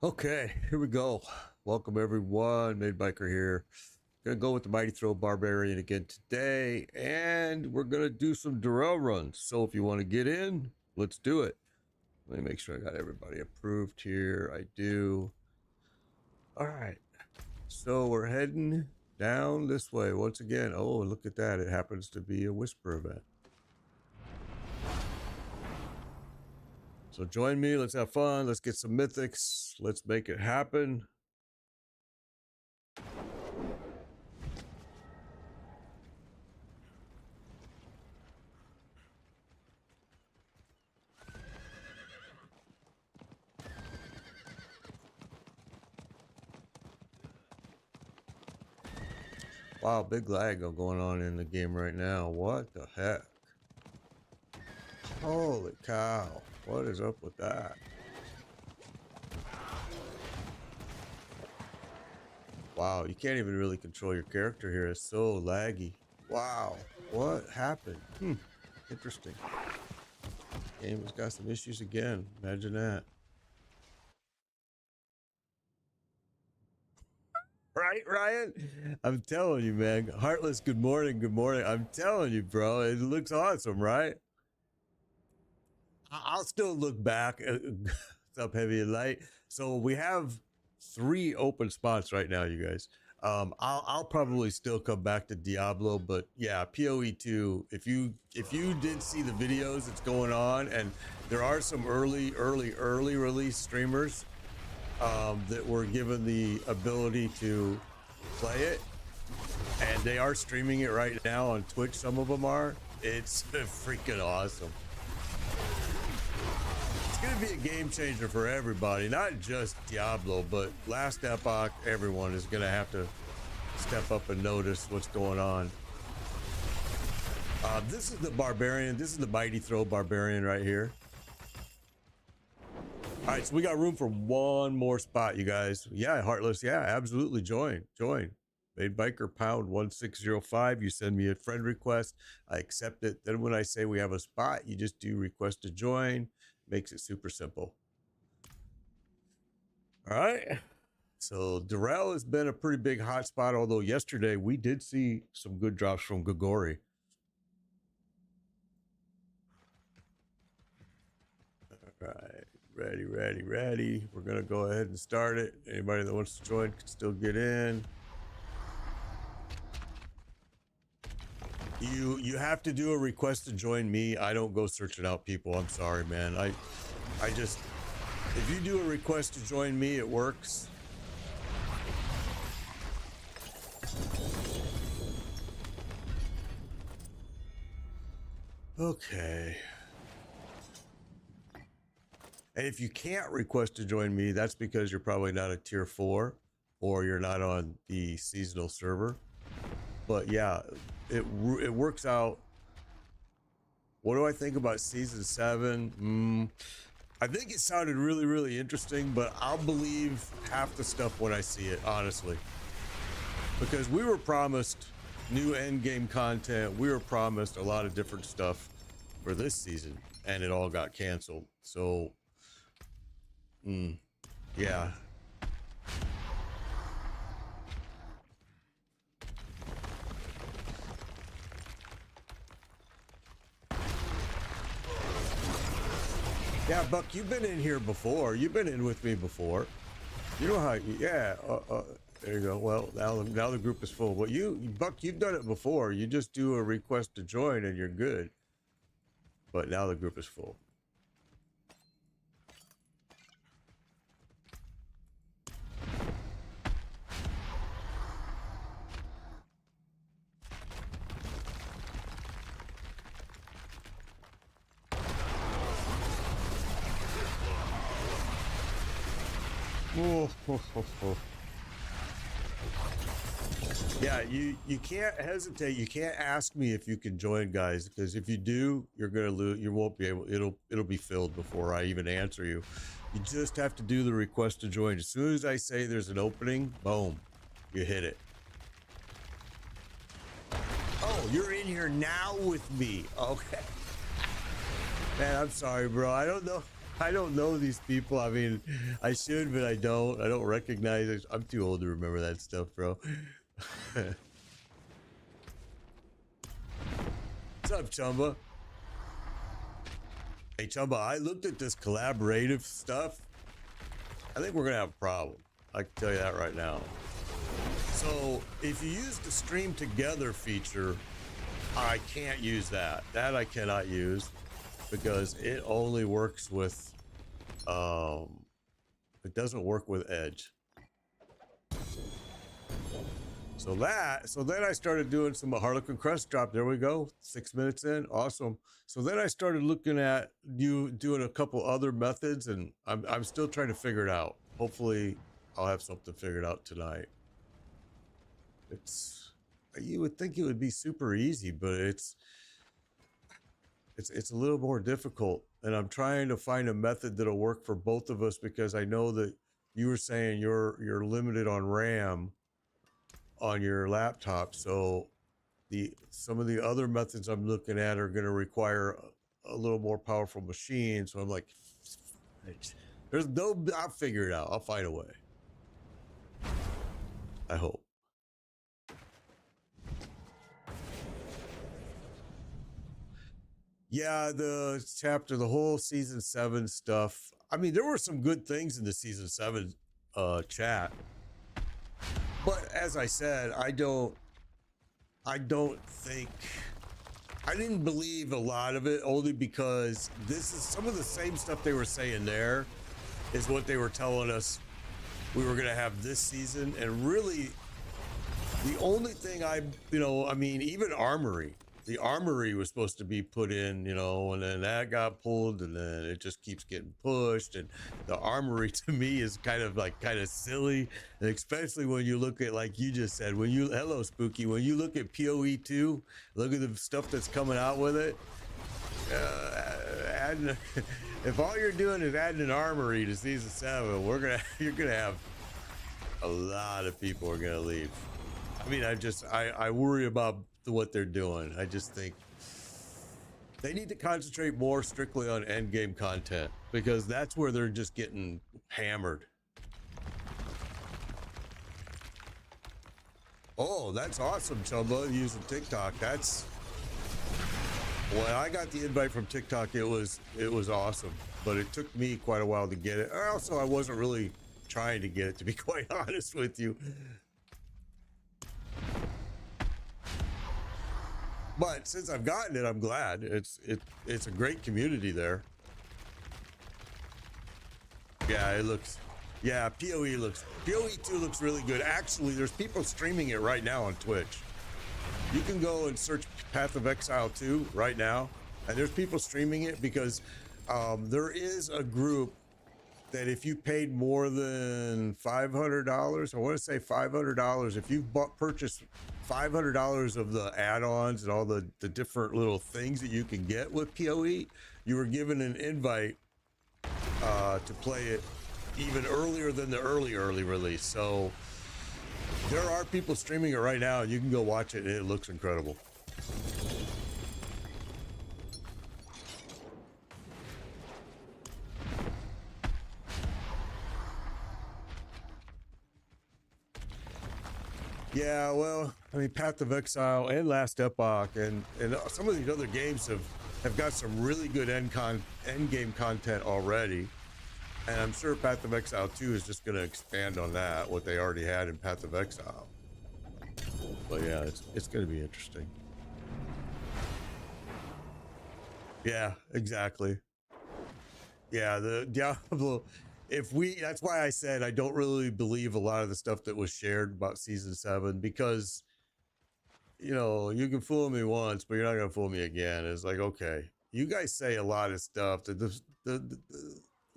Okay, here we go. Welcome everyone. Made Biker here. Gonna go with the Mighty Throw Barbarian again today, and we're gonna do some Durrell runs. So if you want to get in, let's do it. Let me make sure I got everybody approved here. I do. All right. So we're heading down this way once again. Oh, look at that. It happens to be a Whisper event. So join me. Let's have fun. Let's get some mythics. Let's make it happen. Wow, big lag going on in the game right now. What the heck? Holy cow. What is up with that? Wow, you can't even really control your character here. It's so laggy. Wow, what happened? Interesting. Game has got some issues again. Imagine that. Right, Ryan? I'm telling you, man. Heartless, good morning, good morning. I'm telling you, bro. It looks awesome, right? I'll still look back. What's up, Heavy and Light? So we have 3 open spots right now, you guys. I'll probably still come back to Diablo, but yeah, PoE2. If you did see the videos that's going on, and there are some early release streamers that were given the ability to play it, and they are streaming it right now on Twitch. Some of them are. It's freaking awesome. It's gonna be a game changer for everybody, not just Diablo, but Last Epoch. Everyone is gonna have to step up and notice what's going on. This is the Barbarian. This is the Mighty Throw Barbarian right here. All right, so we got room for one more spot, you guys. Yeah, Heartless. Yeah, absolutely. Join. Made Biker pound 1605. You send me a friend request. I accept it. Then when I say we have a spot, you just do request to join. Makes it super simple. All right. So Durrell has been a pretty big hotspot, although yesterday we did see some good drops from Gagori. All right. Ready. We're going to go ahead and start it. Anybody that wants to join can still get in. You have to do a request to join me. I don't go searching out people. I'm sorry, man. I just, if you do a request to join me, it works. Okay. And if you can't request to join me, that's because you're probably not a tier 4 or you're not on the seasonal server. But yeah, it works out. What do I think about season 7? I think it sounded really interesting, but I'll believe half the stuff when I see it, honestly. Because we were promised new end game content. We were promised a lot of different stuff for this season, and it all got canceled. So, yeah. Yeah, Buck, you've been in here before. You've been in with me before. You know how, yeah. There you go. Well, now the group is full. Well, Buck, you've done it before. You just do a request to join and you're good. But now the group is full. Yeah, you can't hesitate. You can't ask me if you can join, guys, because if you do, you're gonna lose. You won't be able. It'll be filled before I even answer you. You just have to do the request to join. As soon as I say there's an opening, boom, you hit it. Oh, you're in here now with me. Okay. Man, I'm sorry, bro. I don't know. I don't know these people. I mean, I should, but I don't. I don't recognize it. I'm too old to remember that stuff, bro. What's up, Chumba? Hey, Chumba, I looked at this collaborative stuff. I think we're going to have a problem. I can tell you that right now. So if you use the stream together feature, I can't use that. That I cannot use because it only works with, it doesn't work with Edge. So then I started doing some Harlequin Crest drop. There we go. 6 minutes in. Awesome. So then I started looking at you doing a couple other methods, and I'm still trying to figure it out. Hopefully I'll have something figured out tonight. You would think it would be super easy, but it's a little more difficult. And I'm trying to find a method that'll work for both of us, because I know that you were saying you're limited on RAM on your laptop, so some of the other methods I'm looking at are going to require a little more powerful machine. So I'm like, I'll figure it out. I'll find a way. I hope. Yeah, the whole season 7 stuff. I mean, there were some good things in the season 7 chat. But as I said, I didn't believe a lot of it, only because this is some of the same stuff they were saying there is what they were telling us we were going to have this season. And really, the only thing I mean, even the armory was supposed to be put in, and then that got pulled, and then it just keeps getting pushed. And the armory to me is kind of silly, and especially when you look at, like you just said, hello Spooky, when you look at PoE 2, look at the stuff that's coming out with it. If all you're doing is adding an armory to season 7, you're gonna have a lot of people are gonna leave. I mean, I worry about what they're doing. I just think they need to concentrate more strictly on end game content, because that's where they're just getting hammered. Oh, that's awesome, Chumba, using TikTok. When I got the invite from TikTok, it was awesome, but it took me quite a while to get it. Also, I wasn't really trying to get it, to be quite honest with you. But since I've gotten it, I'm glad. It's a great community there. Yeah, PoE 2 looks really good. Actually, there's people streaming it right now on Twitch. You can go and search Path of Exile 2 right now, and there's people streaming it, because there is a group that if you paid more than $500, I want to say $500, if you've purchased $500 of the add-ons and all the different little things that you can get with PoE, you were given an invite to play it even earlier than the early release. So there are people streaming it right now, and you can go watch it, and it looks incredible. Yeah, well, I mean, Path of Exile and Last Epoch and some of these other games have got some really good end game content already. And I'm sure Path of Exile 2 is just going to expand on that, what they already had in Path of Exile. But yeah, it's going to be interesting. Yeah, exactly. Yeah, the Diablo... that's why I said I don't really believe a lot of the stuff that was shared about season 7, because, you can fool me once, but you're not going to fool me again. It's like, okay, you guys say a lot of stuff, the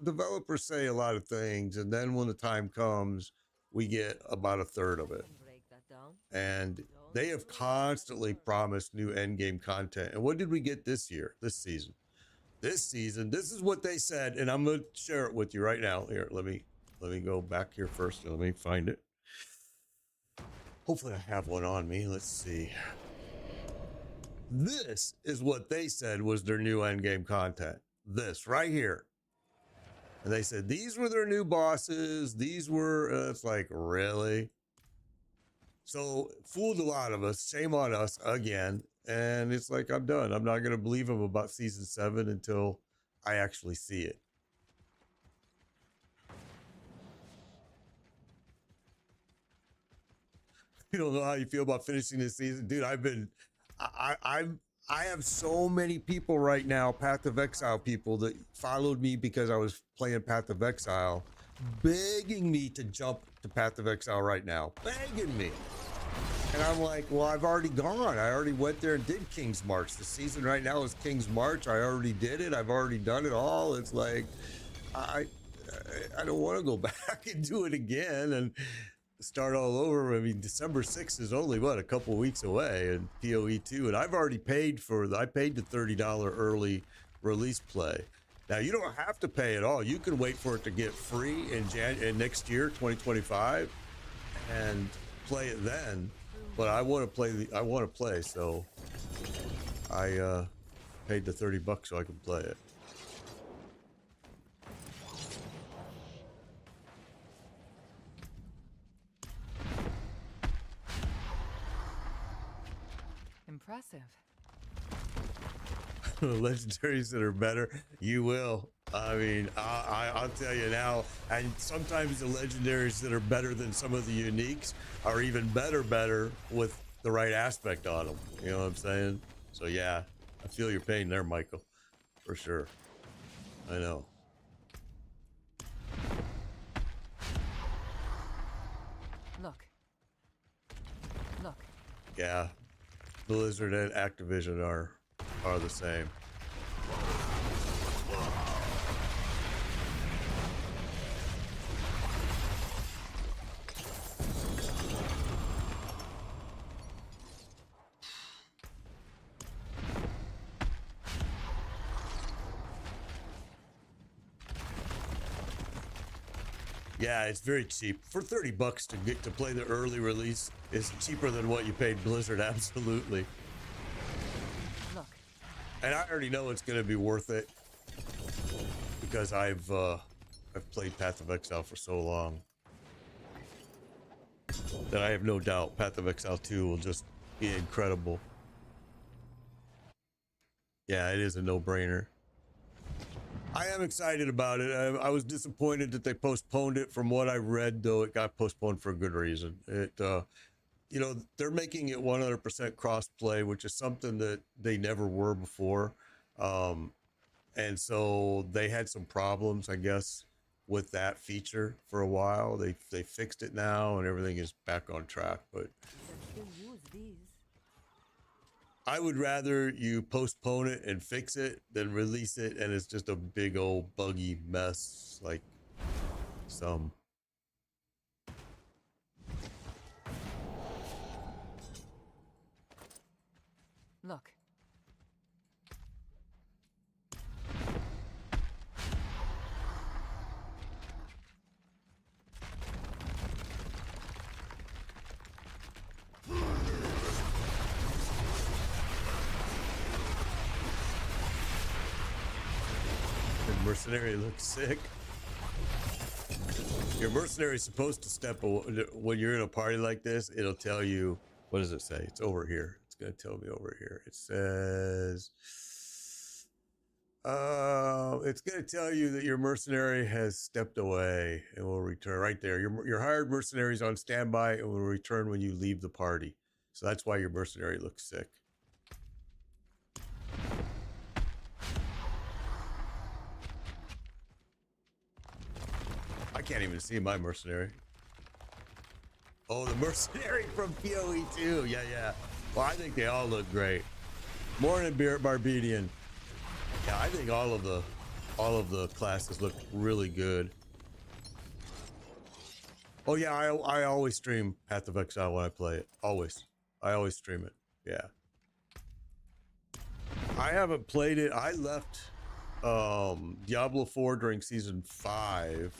developers say a lot of things, and then when the time comes, we get about a third of it. And they have constantly promised new endgame content. And what did we get this season? This is what they said, and I'm going to share it with you right now. Here, let me go back here first. Let me find it. Hopefully I have one on me. Let's see. This is what they said was their new endgame content. This right here. And they said, these were their new bosses. These were, it's like, really? So fooled a lot of us. Shame on us again. And it's like, I'm done. I'm not going to believe them about season 7 until I actually see it. You don't know how you feel about finishing this season, dude. I have so many people right now, Path of Exile people, that followed me because I was playing Path of Exile, begging me to jump to Path of Exile right now, begging me. And I'm like, well, I've already gone. I already went there and did King's March. The season right now is King's March. I already did it. I've already done it all. It's like, I don't want to go back and do it again and start all over. I mean, December 6th is only what, a couple weeks away, and PoE 2, and I've already paid I paid the $30 early release play. Now you don't have to pay at all. You can wait for it to get free in next year, 2025, and play it then. But I want to play, so I paid the $30 so I can play it. Impressive. Legendaries that are better, you will. I mean, I'll tell you now. And sometimes the legendaries that are better than some of the uniques are even better with the right aspect on them. You know what I'm saying? So yeah, I feel your pain there, Michael, for sure. I know. Look. Yeah, Blizzard and Activision are the same. Yeah, it's very cheap. For $30 to get to play the early release is cheaper than what you paid Blizzard, absolutely. Look. And I already know it's going to be worth it because I've played Path of Exile for so long that I have no doubt Path of Exile 2 will just be incredible. Yeah, it is a no-brainer. I am excited about it. I was disappointed that they postponed it. From what I read, though, it got postponed for a good reason. You know, they're making it 100% cross-play, which is something that they never were before. And so they had some problems, I guess, with that feature for a while. They fixed it now, and everything is back on track. But I would rather you postpone it and fix it than release it and it's just a big old buggy mess like some. Look. Mercenary looks sick. Your mercenary is supposed to step away. When you're in a party like this, it'll tell you, what does it say? It's over here. It's going to tell me over here. It says, it's going to tell you that your mercenary has stepped away and will return right there. Your hired mercenary is on standby and will return when you leave the party. So that's why your mercenary looks sick. I can't even see my mercenary. Oh, the mercenary from PoE 2. Yeah. Well, I think they all look great. Morning, Barbedian. Yeah, I think all of the classes look really good. Oh yeah, I always stream Path of Exile when I play it. Always. I always stream it. Yeah. I haven't played it. I left Diablo 4 during season 5.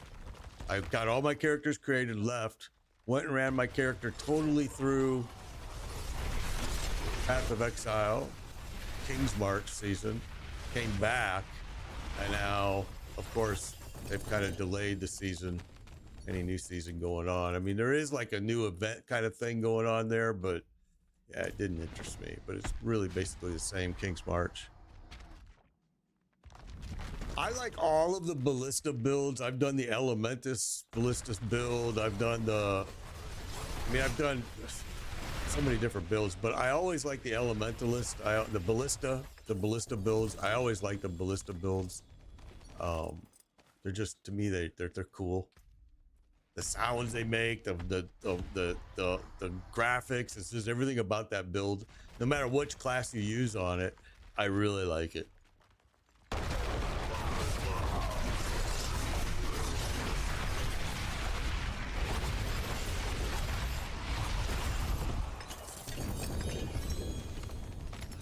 I got all my characters created, left, went and ran my character totally through Path of Exile, King's March season, came back, and now, of course, they've kind of delayed the season, any new season going on. I mean, there is like a new event kind of thing going on there, but yeah, it didn't interest me. But it's really basically the same King's March. I like all of the ballista builds. I've done the Elementus Ballistus build. I've done I've done so many different builds, but I always like the Elementalist, the ballista builds. I always like the ballista builds. They're just, to me, they're cool. The sounds they make, the graphics, it's just everything about that build. No matter which class you use on it, I really like it.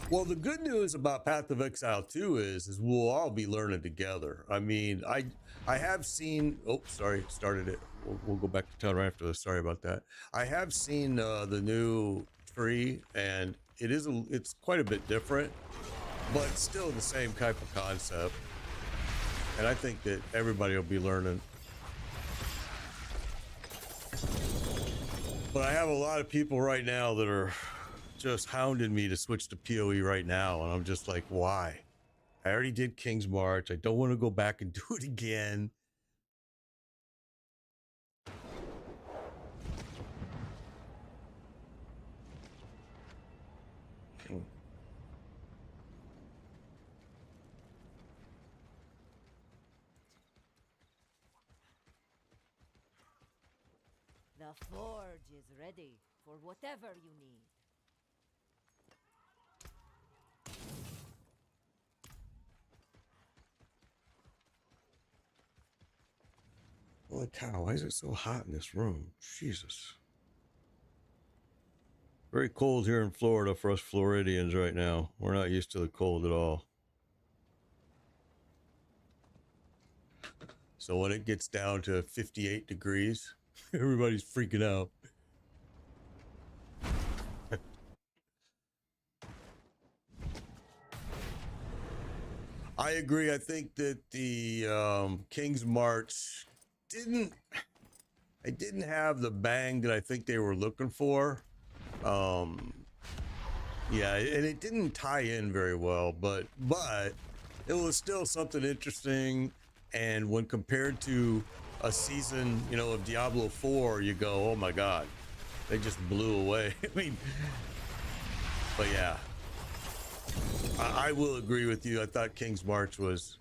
Well, the good news about Path of Exile 2 is we'll all be learning together. I mean, I have seen, oh, sorry, started it. We'll go back to town right after this. Sorry about that. I have seen the new tree, and it's quite a bit different, but still the same type of concept. And I think that everybody will be learning. But I have a lot of people right now that are just hounding me to switch to PoE right now, and I'm just like, why? I already did King's March. I don't want to go back and do it again. The forge is ready for whatever you need. Holy cow, why is it so hot in this room? Jesus. Very cold here in Florida for us Floridians right now. We're not used to the cold at all. So when it gets down to 58 degrees, everybody's freaking out. I agree. I think that the King's March didn't have the bang that I think they were looking for. Yeah, and it didn't tie in very well, but it was still something interesting. And when compared to a season, you know, of Diablo 4, you go, oh my God, they just blew away. I mean, but yeah, I will agree with you. I thought King's March was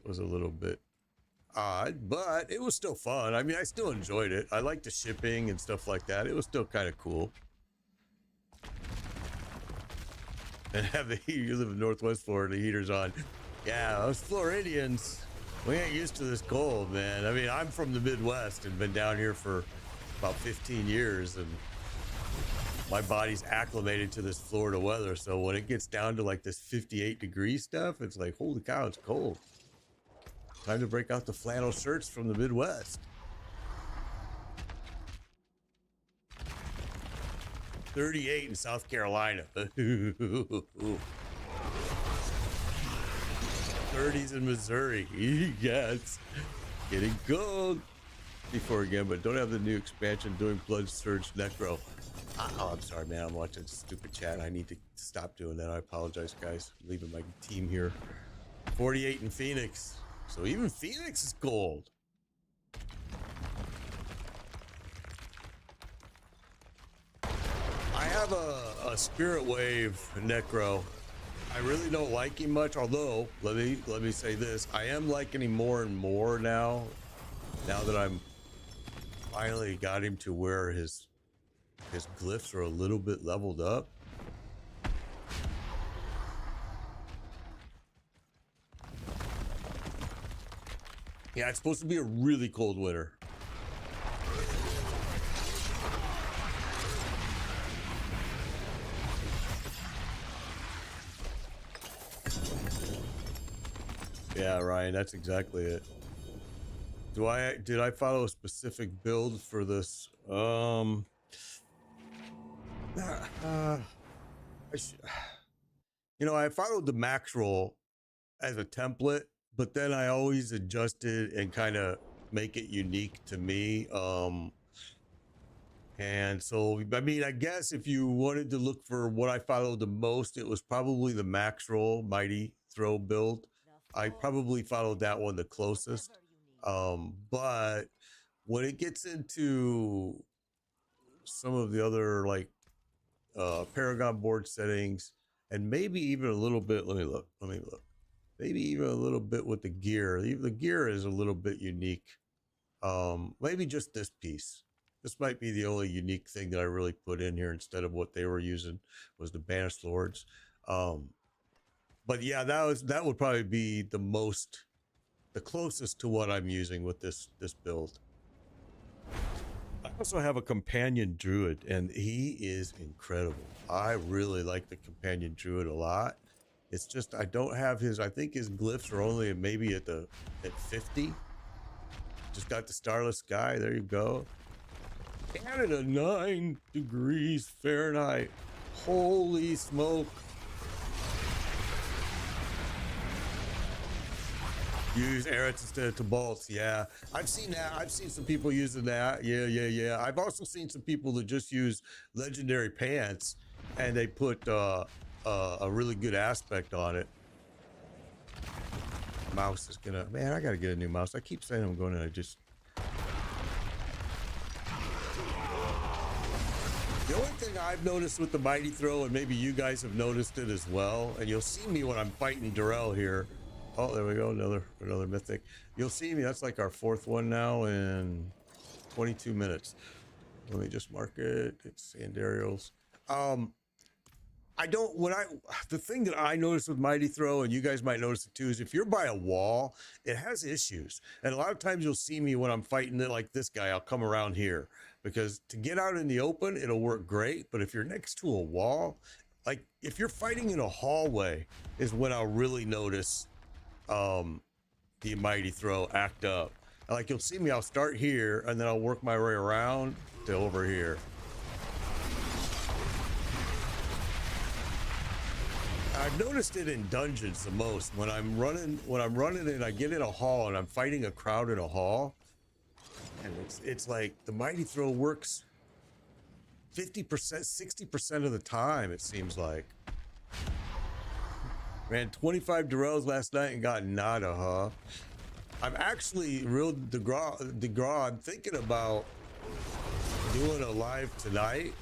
a little bit odd, but it was still fun. I mean, I still enjoyed it. I liked the shipping and stuff like that. It was still kind of cool. And have the heat. You live in Northwest Florida, the heater's on. Yeah, us Floridians, we ain't used to this cold, man. I mean, I'm from the Midwest and been down here for about 15 years, and my body's acclimated to this Florida weather. So when it gets down to like this 58-degree stuff, it's like, holy cow, it's cold. Time to break out the flannel shirts from the Midwest. 38 in South Carolina. 30s in Missouri. Yeah, it's getting cold. Before again, but don't have the new expansion doing Blood Surge Necro. Oh, I'm sorry, man. I'm watching stupid chat. I need to stop doing that. I apologize, guys. I'm leaving my team here. 48 in Phoenix. So even Phoenix is cold. I have a Spirit Wave Necro. I really don't like him much, although let me say this. I am liking him more and more now that I'm finally got him to where his glyphs are a little bit leveled up. Yeah, it's supposed to be a really cold winter. Yeah, Ryan, that's exactly it. Did I follow a specific build for this? I followed the max roll as a template, but then I always adjust it and kind of make it unique to me. And so, I mean, I guess if you wanted to look for what I followed the most, it was probably the max roll mighty throw build. I probably followed that one the closest. But when it gets into some of the other like Paragon board settings, and maybe even a little bit, let me look, maybe even a little bit with the gear. The gear is a little bit unique. Maybe just this piece. This might be the only unique thing that I really put in here instead of what they were using was the Banished Lords. But yeah, that would probably be the closest to what I'm using with this build. I also have a companion druid, and he is incredible. I really like the companion druid a lot. It's just I don't have his. I think his glyphs are only maybe at 50. Just got the starless sky. There you go. Canada 9 degrees Fahrenheit. Holy smoke. Use arrows instead of bolts. Yeah, I've seen that. I've seen some people using that. Yeah. I've also seen some people that just use legendary pants and they put a really good aspect on it. Mouse is gonna, man, I gotta get a new mouse. I keep saying I'm going to just. The only thing I've noticed with the mighty throw, and maybe you guys have noticed it as well, and you'll see me when I'm fighting Darrell here. Oh, there we go, another mythic. You'll see me. That's like our fourth one now in 22 minutes. Let me just mark it. It's Sandarials. The thing that I notice with mighty throw, and you guys might notice it too, is if you're by a wall, it has issues. And a lot of times you'll see me when I'm fighting it like this guy, I'll come around here because to get out in the open, it'll work great. But if you're next to a wall, like if you're fighting in a hallway is when I'll really notice the mighty throw act up. Like you'll see me, I'll start here and then I'll work my way around to over here. I've noticed it in dungeons the most when I'm running and I get in a hall and I'm fighting a crowd in a hall, and it's like the mighty throw works 50%, 60% of the time, it seems like. Ran 25 Durrells last night and got nada, huh? I'm actually real DeGraw. I'm thinking about doing a live tonight,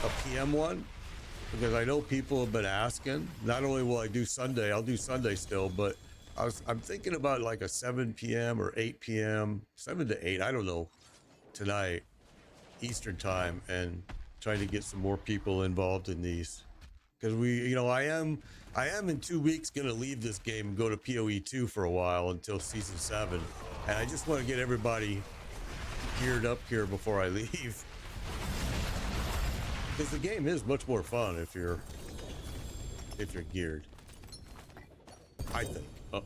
a PM one, because I know people have been asking. Not only will I do Sunday, I'll do Sunday still, but I'm thinking about like a 7 p.m. or 8 p.m., 7 to 8, I don't know, tonight, Eastern time, and trying to get some more people involved in these. Because I am in 2 weeks going to leave this game and go to PoE 2 for a while until season 7. And I just want to get everybody geared up here before I leave. Because the game is much more fun if you're geared. I think. Oh.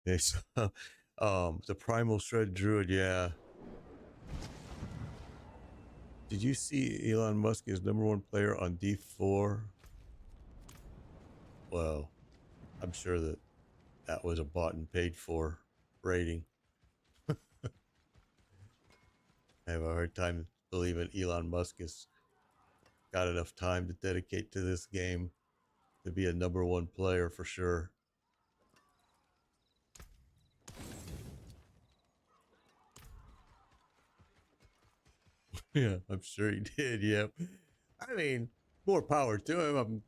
Okay, so the Primal Shred Druid, yeah. Did you see Elon Musk is #1 player on D4? Well, I'm sure that was a bought and paid for rating. I have a hard time believing Elon Musk has got enough time to dedicate to this game to be a #1 player for sure. Yeah, I'm sure he did. Yep. I mean, more power to him.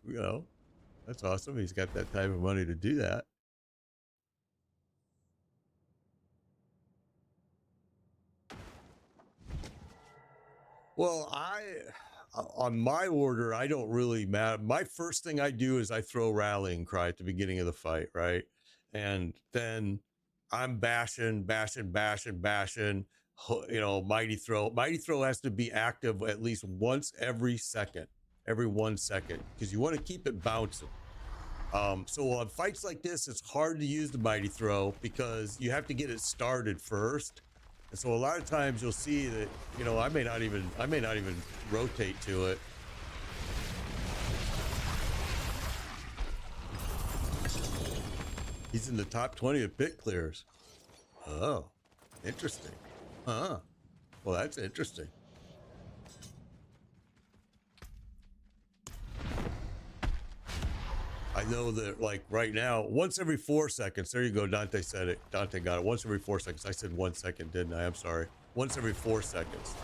That's awesome. He's got that type of money to do that. Well, on my order, I don't really matter. My first thing I do is I throw Rallying Cry at the beginning of the fight, right? And then I'm bashing. Mighty Throw. Mighty Throw has to be active at least once every 1 second, because you want to keep it bouncing. So on fights like this, it's hard to use the Mighty Throw because you have to get it started first. And so a lot of times you'll see that, you know, I may not even rotate to it. He's in the top 20 of pit clears. Oh, interesting. Huh. Well, that's interesting. I know that, like, right now, once every 4 seconds, there you go, Dante said it. Dante got it. Once every 4 seconds. I said 1 second, didn't I? I'm sorry. Once every 4 seconds.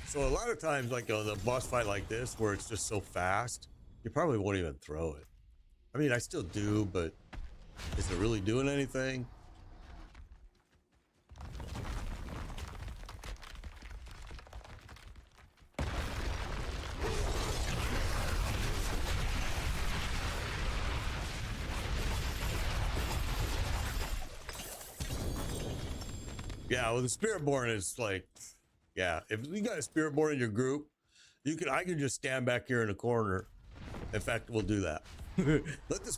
So a lot of times, like on a boss fight like this, where it's just so fast, you probably won't even throw it. I mean, I still do, but is it really doing anything? Yeah, well, the Spiritborn is like, yeah, if you got a Spiritborn in your group, I can just stand back here in the corner. In fact, we'll do that. Let the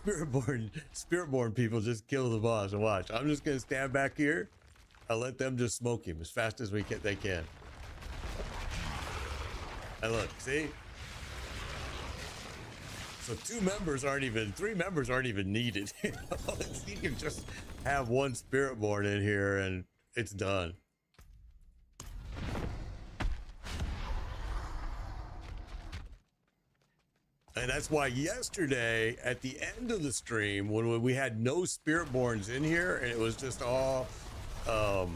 Spiritborn people just kill the boss and watch. I'm just gonna stand back here. I'll let them just smoke him as fast as they can. And look, see? So 3 members aren't even needed. You can just have one Spiritborn in here and it's done. And that's why yesterday at the end of the stream, when we had no Spiritborns in here and it was just all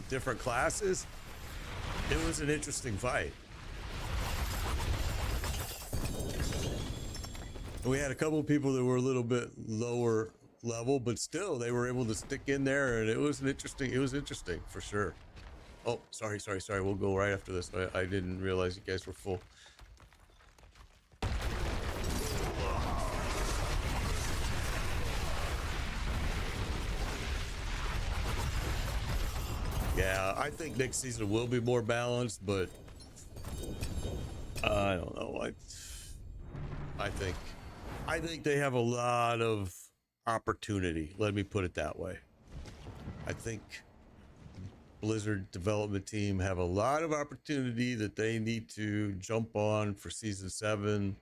different classes, it was an interesting fight. And we had a couple of people that were a little bit lower level, but still they were able to stick in there, and it was interesting for sure. Oh, sorry. We'll go right after this. I didn't realize you guys were full. Yeah, I think next season will be more balanced, but I don't know. I think they have a lot of opportunity. Let me put it that way. I think Blizzard development team have a lot of opportunity that they need to jump on for season 7.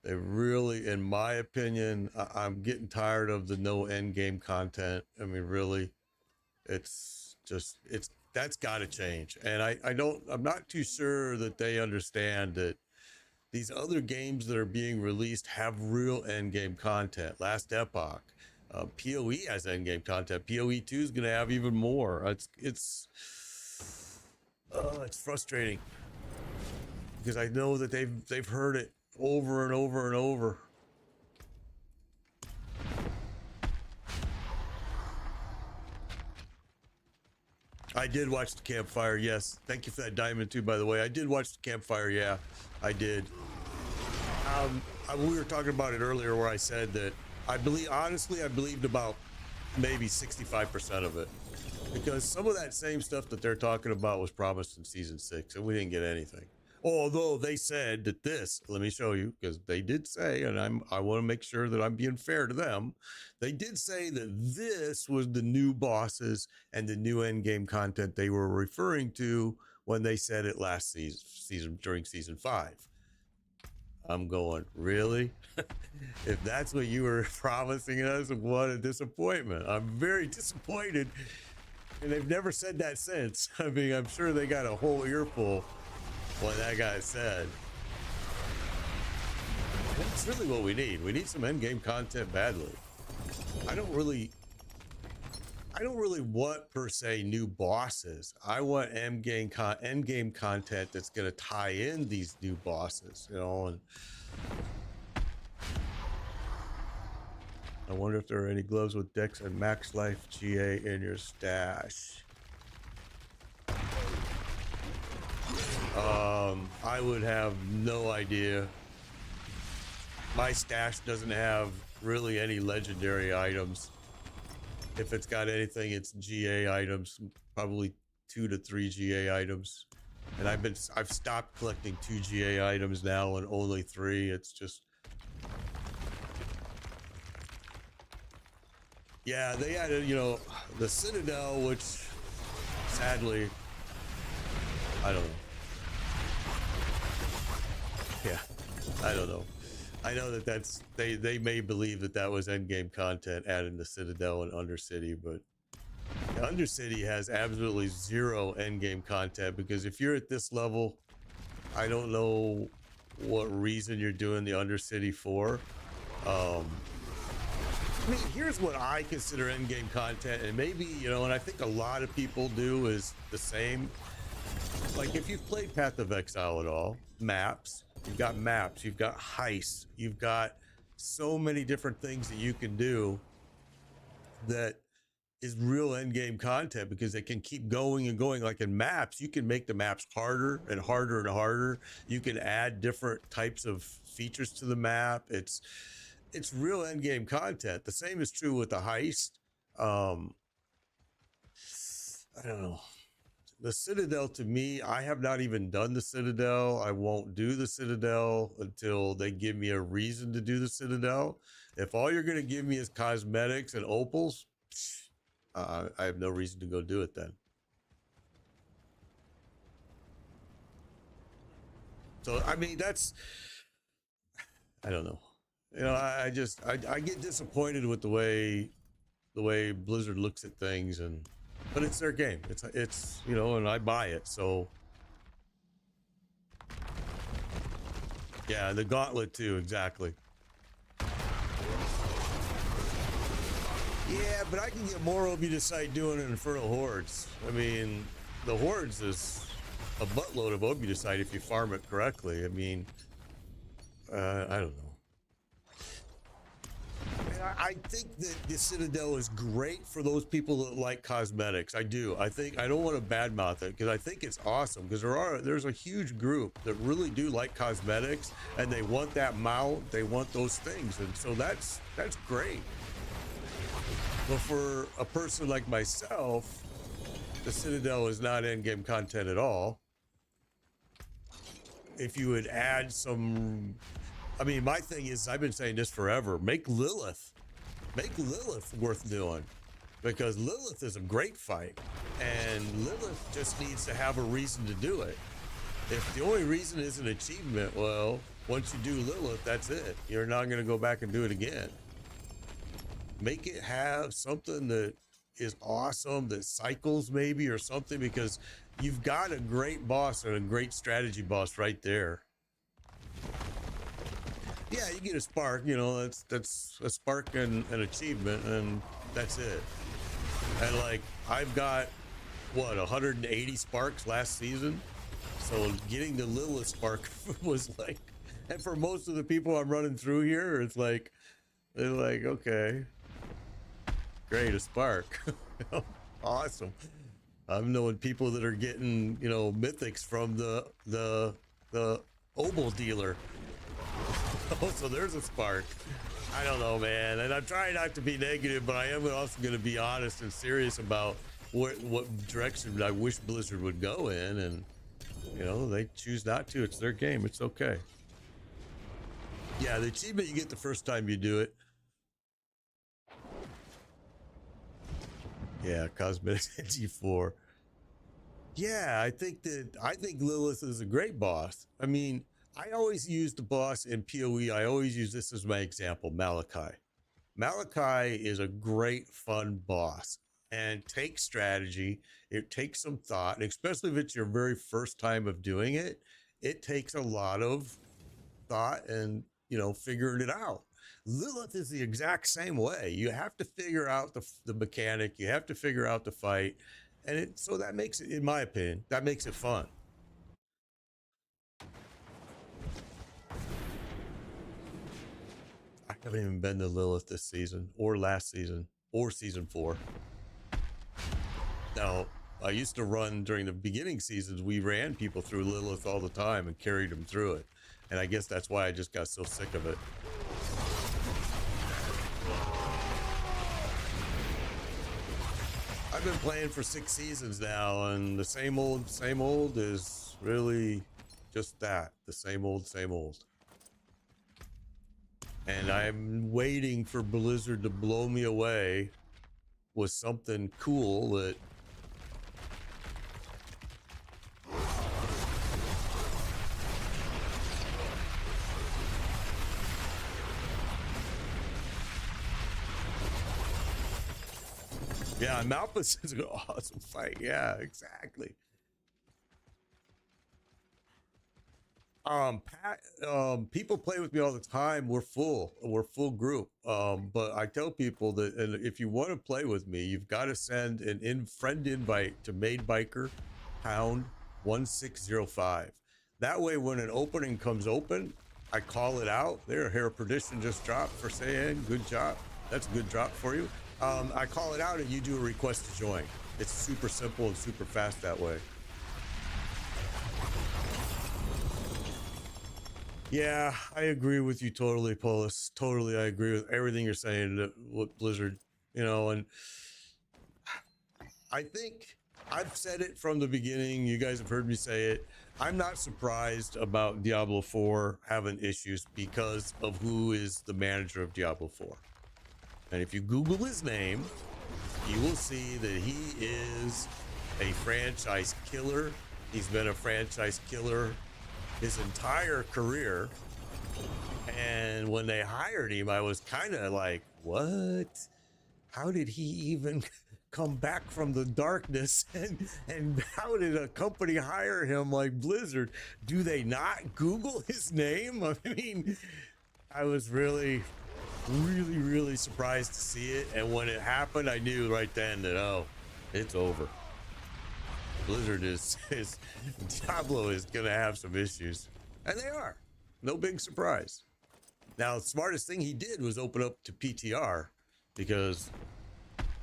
They really, in my opinion, I'm getting tired of the no end game content. I mean, really, that's got to change. And I'm not too sure that they understand that these other games that are being released have real end game content. Last Epoch, PoE has end game content. PoE 2 is going to have even more. It's frustrating because I know that they've heard it over and over and over. I did watch the campfire. Yes, thank you for that diamond too, by the way. I did watch the campfire. Yeah, I did. We were talking about it earlier where I said that I believed about maybe 65% of it, because some of that same stuff that they're talking about was promised in season 6 and we didn't get anything. Although they said that let me show you, because they did say, and I want to make sure that I'm being fair to them. They did say that this was the new bosses and the new end game content they were referring to when they said it last season during season 5. I'm going, really? If that's what you were promising us, what a disappointment. I'm very disappointed. And they've never said that since. I mean, I'm sure they got a whole earful what that guy said. That's really what we need. We need some end game content badly. I don't really want per se new bosses. I want end game content that's going to tie in these new bosses, you know. And I wonder if there are any gloves with Dex and Max Life GA in your stash. I would have no idea. My stash doesn't have really any legendary items. If it's got anything, it's GA items, probably 2 to 3 GA items. And I've stopped collecting 2 GA items now and only 3. It's just, yeah, they added, you know, the Citadel, which sadly, I don't know. Yeah, I don't know. I know that that's, they may believe that that was endgame content, adding the Citadel and Undercity, but Undercity has absolutely 0 endgame content, because if you're at this level, I don't know what reason you're doing the Undercity for. I mean, here's what I consider endgame content, and maybe, you know, and I think a lot of people do is the same. Like, if you've played Path of Exile at all, maps, you've got heists, you've got so many different things that you can do that is real end game content, because they can keep going and going. Like in maps, you can make the maps harder and harder and harder. You can add different types of features to the map. It's real end game content. The same is true with the heist. I don't know. The Citadel, to me, I have not even done the Citadel. I won't do the Citadel until they give me a reason to do the Citadel. If all you're going to give me is cosmetics and opals, I have no reason to go do it then. So, I mean, that's, I don't know. You know, I get disappointed with the way Blizzard looks at things, but it's their game. It's you know, and I buy it. So yeah, the gauntlet too, exactly. Yeah, but I can get more Obudicite doing Infernal Hordes. I mean, the Hordes is a buttload of Obudicite if you farm it correctly. I mean, I don't know. I think that the Citadel is great for those people that like cosmetics. I do. I don't want to badmouth it, because I think it's awesome, because there's a huge group that really do like cosmetics, and they want that mount, they want those things, and so that's great. But for a person like myself, the Citadel is not end-game content at all. If you would add some, I mean, my thing is, I've been saying this forever, make Lilith worth doing, because Lilith is a great fight, and Lilith just needs to have a reason to do it. If the only reason is an achievement, well, once you do Lilith, that's it. You're not going to go back and do it again. Make it have something that is awesome, that cycles maybe, or something, because you've got a great boss and a great strategy boss right there. Yeah, you get a spark, you know, that's a spark and an achievement, and that's it. And like, I've got, what, 180 sparks last season? So getting the Lilith spark was like, and for most of the people I'm running through here, it's like, they're like, okay, great, a spark. Awesome. I'm knowing people that are getting, you know, mythics from the obol dealer. Oh, so there's a spark. I don't know, man. And I'm trying not to be negative, but I am also going to be honest and serious about what direction I wish Blizzard would go in. And, you know, they choose not to. It's their game. It's okay. Yeah, the achievement you get the first time you do it. Yeah, Cosmetics G4. Yeah, I think Lilith is a great boss. I mean, I always use the boss in PoE. I always use this as my example, Malachi. Malachi is a great, fun boss, and takes strategy. It takes some thought, and especially if it's your very first time of doing it, it takes a lot of thought and, you know, figuring it out. Lilith is the exact same way. You have to figure out the mechanic. You have to figure out the fight, and so that makes it, in my opinion, that makes it fun. I haven't even been to Lilith this season, or last season, or season 4. Now, I used to run during the beginning seasons. We ran people through Lilith all the time and carried them through it. And I guess that's why I just got so sick of it. I've been playing for 6 seasons now, and the same old is really just that, the same old, same old. And I'm waiting for Blizzard to blow me away with something cool that yeah, Malphas is an awesome fight. Yeah, exactly. People play with me all the time. We're full group. But I tell people that, and if you want to play with me, you've got to send an friend invite to Made Biker Pound 1605. That way, when an opening comes open, I call it out. There, Hair of Perdition just dropped for saying, good job. That's a good drop for you. I call it out and you do a request to join. It's super simple and super fast that way. Yeah, I agree with you totally, Polis. Totally, I agree with everything you're saying with Blizzard, you know, and I think I've said it from the beginning. You guys have heard me say it. I'm not surprised about Diablo 4 having issues because of who is the manager of Diablo 4. And if you Google his name, you will see that he is a franchise killer. He's been a franchise killer his entire career. And when they hired him, I was kind of like, what? How did he even come back from the darkness? And how did a company hire him like Blizzard? Do they not Google his name? I mean, I was really surprised to see it. And when it happened, I knew right then that, oh, it's over. Blizzard is Diablo is gonna have some issues, and they are. No big surprise. Now, the smartest thing he did was open up to PTR, because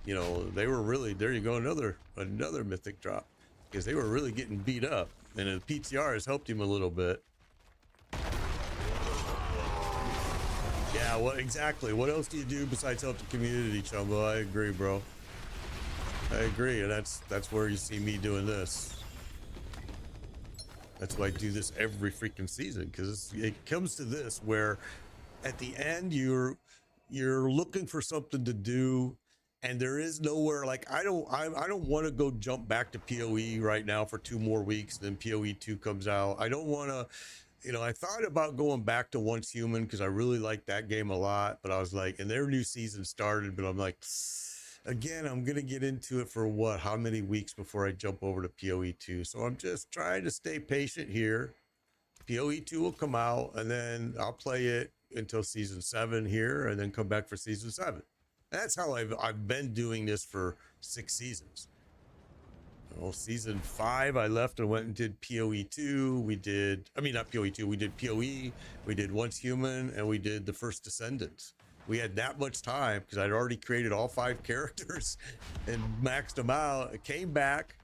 you know they were really, there you go, another mythic drop, because they were really getting beat up, and the PTR has helped him a little bit. Yeah, what exactly? What else do you do besides help the community, Chumbo? I agree, bro. I agree, and that's where you see me doing this. That's why I do this every freaking season, because it comes to this where at the end you're looking for something to do, and there is nowhere. Like I don't want to go jump back to PoE right now for 2 more weeks, then PoE 2 comes out. I don't want to, you know, I thought about going back to Once Human because I really like that game a lot, but I was like, and their new season started, but I'm like, again, I'm going to get into it for what, how many weeks before I jump over to PoE 2. So I'm just trying to stay patient here. PoE 2 will come out, and then I'll play it until season 7 here, and then come back for season 7. That's how I've been doing this for 6 seasons. Well, season 5, I left and went and did PoE 2. We did, I mean, not PoE 2, we did PoE, we did Once Human, and we did the First Descendants. We had that much time because I'd already created all 5 characters and maxed them out. I came back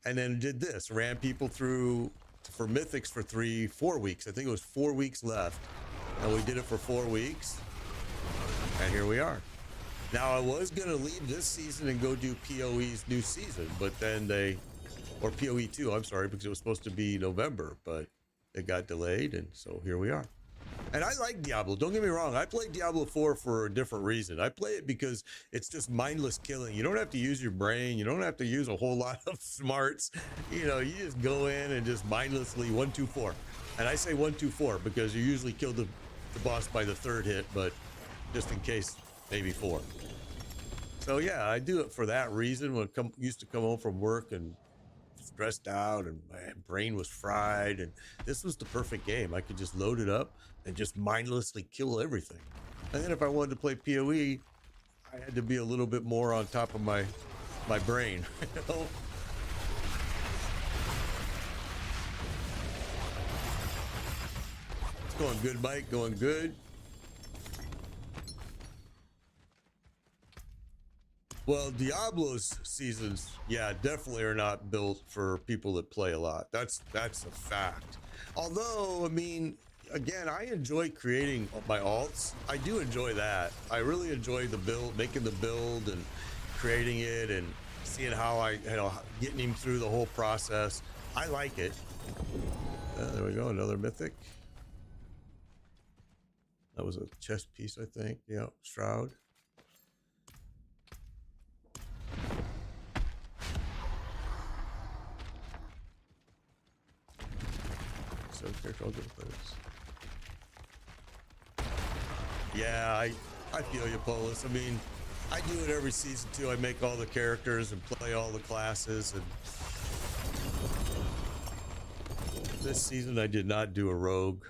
and then did this, ran people through for Mythics for 4 weeks. I think it was 4 weeks left, and we did it for 4 weeks, and here we are. Now, I was going to leave this season and go do PoE's new season, but then or PoE 2, I'm sorry, because it was supposed to be November, but it got delayed, and so here we are. And I like Diablo, don't get me wrong. I played Diablo 4 for a different reason. I play it because it's just mindless killing. You don't have to use your brain. You don't have to use a whole lot of smarts. You know, you just go in and just mindlessly 1, 2, 4. And I say 1, 2, 4 because you usually kill the boss by the 3rd hit, but just in case, maybe 4. So yeah, I do it for that reason. When I used to come home from work and stressed out and my brain was fried, and this was the perfect game. I could just load it up and just mindlessly kill everything. And then if I wanted to play PoE, I had to be a little bit more on top of my brain. You know? It's going good, Mike. Going good. Well, Diablo's seasons, yeah, definitely are not built for people that play a lot. That's a fact. Although, I mean, again, I enjoy creating my alts. I do enjoy that. I really enjoy the build, making the build and creating it, and seeing how getting him through the whole process. I like it. There we go, another mythic. That was a chest piece, I think. Yeah, shroud. So careful, I'll go with this. Yeah, I feel you, Polis. I mean, I do it every season too. I make all the characters and play all the classes, and this season I did not do a rogue.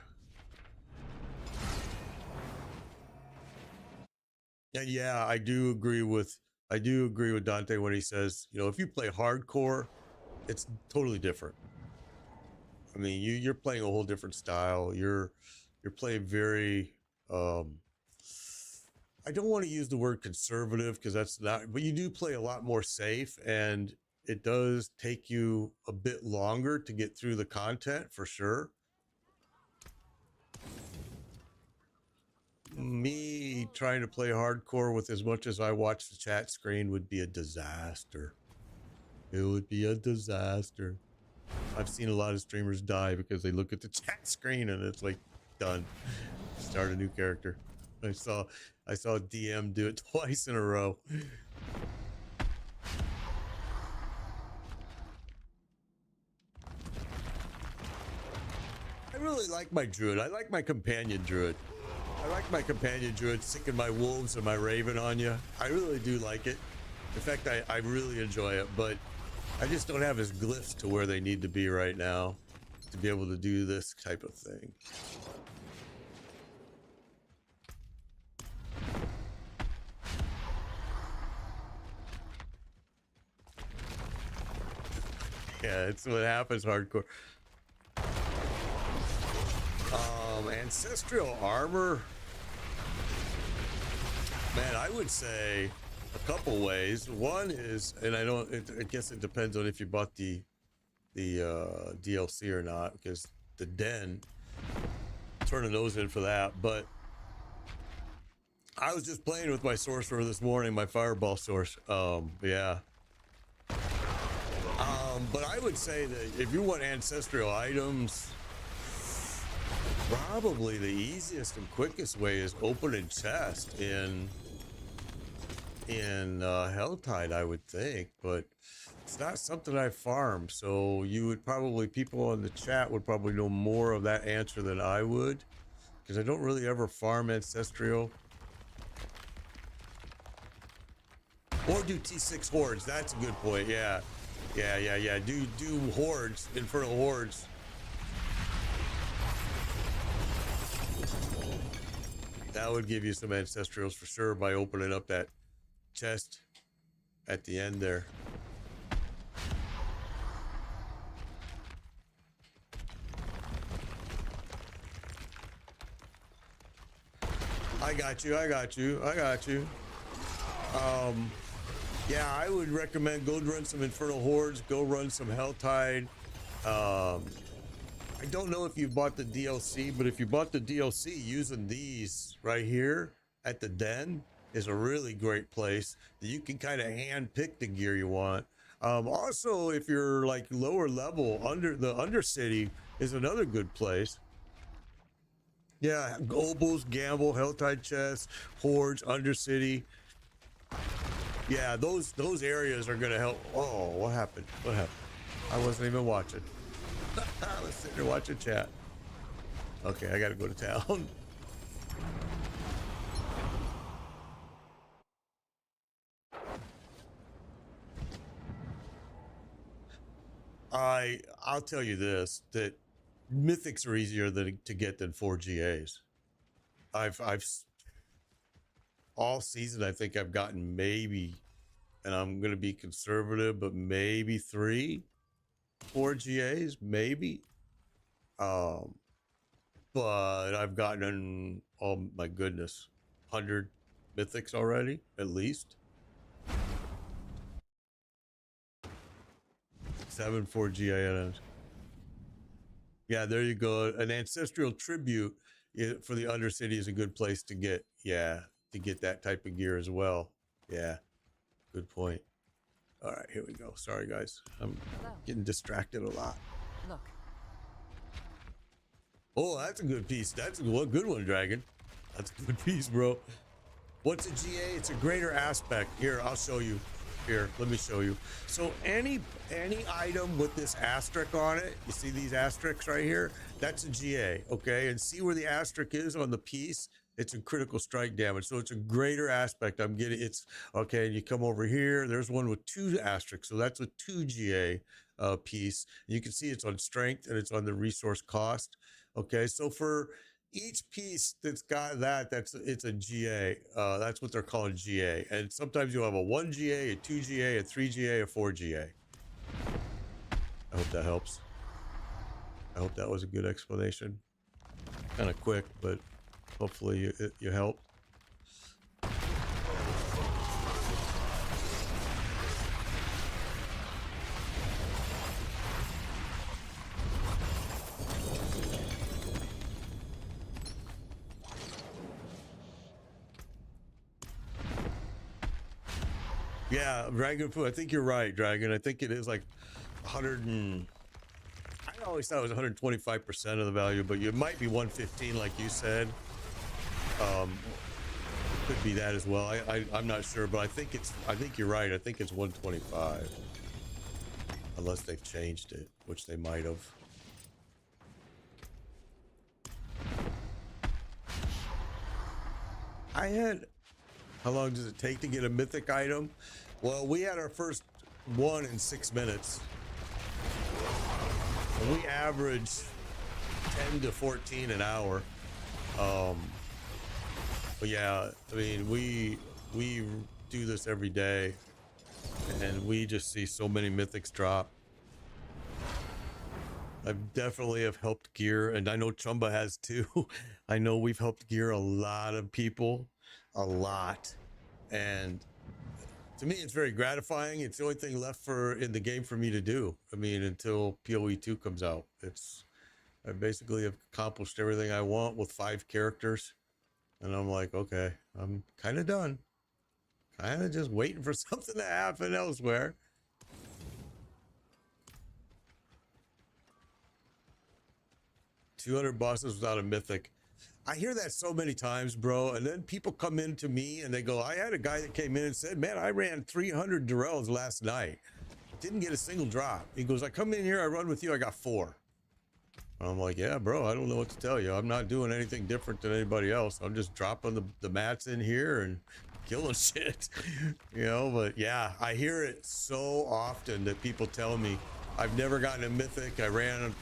And yeah, I do agree with Dante when he says, you know, if you play hardcore, it's totally different. I mean, you're playing a whole different style. You're playing very I don't want to use the word conservative because that's not, but you do play a lot more safe, and it does take you a bit longer to get through the content for sure. Me trying to play hardcore with as much as I watch the chat screen would be a disaster. It would be a disaster. I've seen a lot of streamers die because they look at the chat screen and it's like, done. Start a new character. I saw DM do it twice in a row. I really like my druid. I like my companion druid. I like my companion druid sticking my wolves and my raven on you. I really do like it. In fact, I really enjoy it, but I just don't have his glyphs to where they need to be right now to be able to do this type of thing. Yeah, it's what happens hardcore. Ancestral armor. Man, I would say a couple ways. One is, and I guess it depends on if you bought the DLC or not, because the den, turning those in for that. But I was just playing with my sorcerer this morning, my fireball source. Yeah. But I would say that if you want ancestral items, probably the easiest and quickest way is opening chest in Helltide, I would think, but it's not something I farm. So you would probably, people in the chat would probably know more of that answer than I would, because I don't really ever farm ancestral. Or do T6 hordes. That's a good point. Yeah. Do hordes, infernal hordes. That would give you some ancestrals for sure by opening up that chest at the end there. I got you. Yeah, I would recommend go run some Infernal Hordes, go run some Helltide. I don't know if you bought the DLC, but if you bought the DLC, using these right here at the den is a really great place that you can kind of hand pick the gear you want. Also, if you're like lower level, Undercity is another good place. Yeah, Gobles, Gamble, Helltide Chest, Hordes, Undercity. Yeah, those areas are gonna help. Oh, what happened? I wasn't even watching. Let's sit here watching chat. Okay, I gotta go to town. I'll tell you this, that mythics are easier to get than 4GAs. I've all season I think I've gotten maybe, and I'm gonna be conservative, but maybe 3 4GAs, maybe. But I've gotten, oh my goodness, 100 mythics already, at least. 7 4GA items. Yeah, there you go. An ancestral tribute for the Undercity is a good place to get, to get that type of gear as well. Yeah, good point. All right, here we go. Sorry, guys. I'm Hello. getting distracted a lot. Look. Oh, that's a good piece. That's a good one, Dragon. That's a good piece, bro. What's a GA? It's a greater aspect. Here, I'll show you. Here, let me show you. So any item with this asterisk on it, you see these asterisks right here? That's a GA, okay? And see where the asterisk is on the piece? It's a critical strike damage. So it's a greater aspect. I'm getting it's okay. And you come over here, there's one with 2 asterisks. So that's a 2 GA piece. And you can see it's on strength and it's on the resource cost. Okay, so for each piece that's got that, it's a GA. That's what they're calling GA. And sometimes you'll have a 1 GA, a 2 GA, a 3 GA, a 4 GA. I hope that helps. I hope that was a good explanation. Kind of quick, but hopefully you helped. Yeah, Dragon Food. I think you're right, Dragon. I think it is like 100 and I always thought it was 125% of the value, but you might be 115 like you said. It could be that as well. I'm not sure, but I think you're right. I think it's 125. Unless they've changed it, which they might have. How long does it take to get a mythic item? Well, we had our first one in 6 minutes. And we average 10 to 14 an hour. But yeah, I mean, we do this every day, and we just see so many mythics drop. I definitely have helped gear, and I know Chumba has too. I know we've helped gear a lot of people, a lot, and to me, it's very gratifying. It's the only thing left in the game for me to do. I mean, until PoE 2 comes out, I basically have accomplished everything I want with 5 characters, and I'm like, okay, I'm kind of done. Kind of just waiting for something to happen elsewhere. $200 bosses without a mythic. I hear that so many times, bro. And then people come in to me and they go, I had a guy that came in and said, man, I ran 300 Durrells last night. Didn't get a single drop. He goes, I come in here, I run with you, I got 4. I'm like, yeah, bro, I don't know what to tell you. I'm not doing anything different than anybody else. I'm just dropping the mats in here and killing shit, you know. But yeah, I hear it so often that people tell me, I've never gotten a mythic. I ran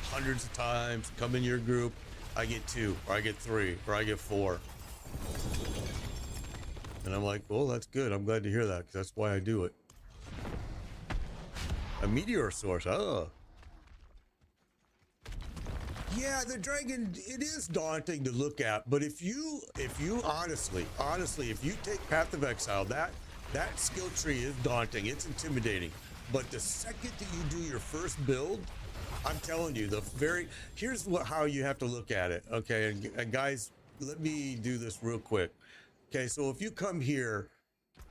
hundreds of times, come in your group, I get 2, or I get 3, or I get 4. And I'm like, well, that's good. I'm glad to hear that, because that's why I do it. A meteor source, oh. Yeah, the dragon, it is daunting to look at, but if you honestly, if you take Path of Exile, that skill tree is daunting, it's intimidating. But the second that you do your first build, I'm telling you, here's how you have to look at it. Okay, and guys, let me do this real quick. Okay, so if you come here,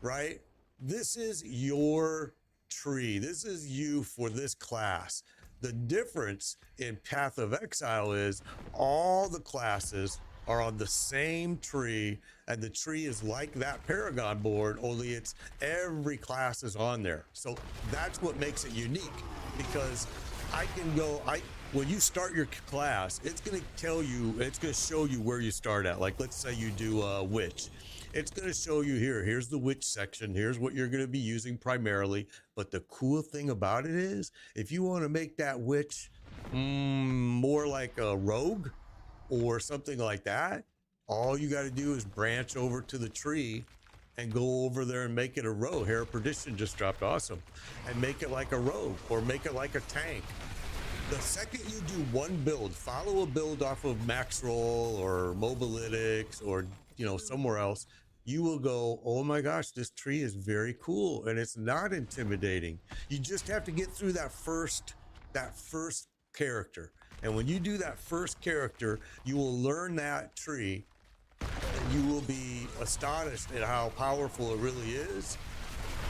right, this is your tree. This is you for this class. The difference in Path of Exile is all the classes are on the same tree, and the tree is like that Paragon board, only it's every class is on there. So that's what makes it unique, because when you start your class, it's going to tell you, it's going to show you where you start at. Like, let's say you do witch. It's going to show you here's the witch section. Here's what you're going to be using primarily. But the cool thing about it is, if you want to make that witch more like a rogue or something like that, all you got to do is branch over to the tree and go over there and make it a rogue. Hair of Perdition just dropped, awesome. And make it like a rogue, or make it like a tank. The second you do one build, follow a build off of Max Roll or Mobalytics or, you know, somewhere else, you will go, oh my gosh, this tree is very cool, and it's not intimidating. You just have to get through that first character. And when you do that first character, you will learn that tree, and you will be astonished at how powerful it really is.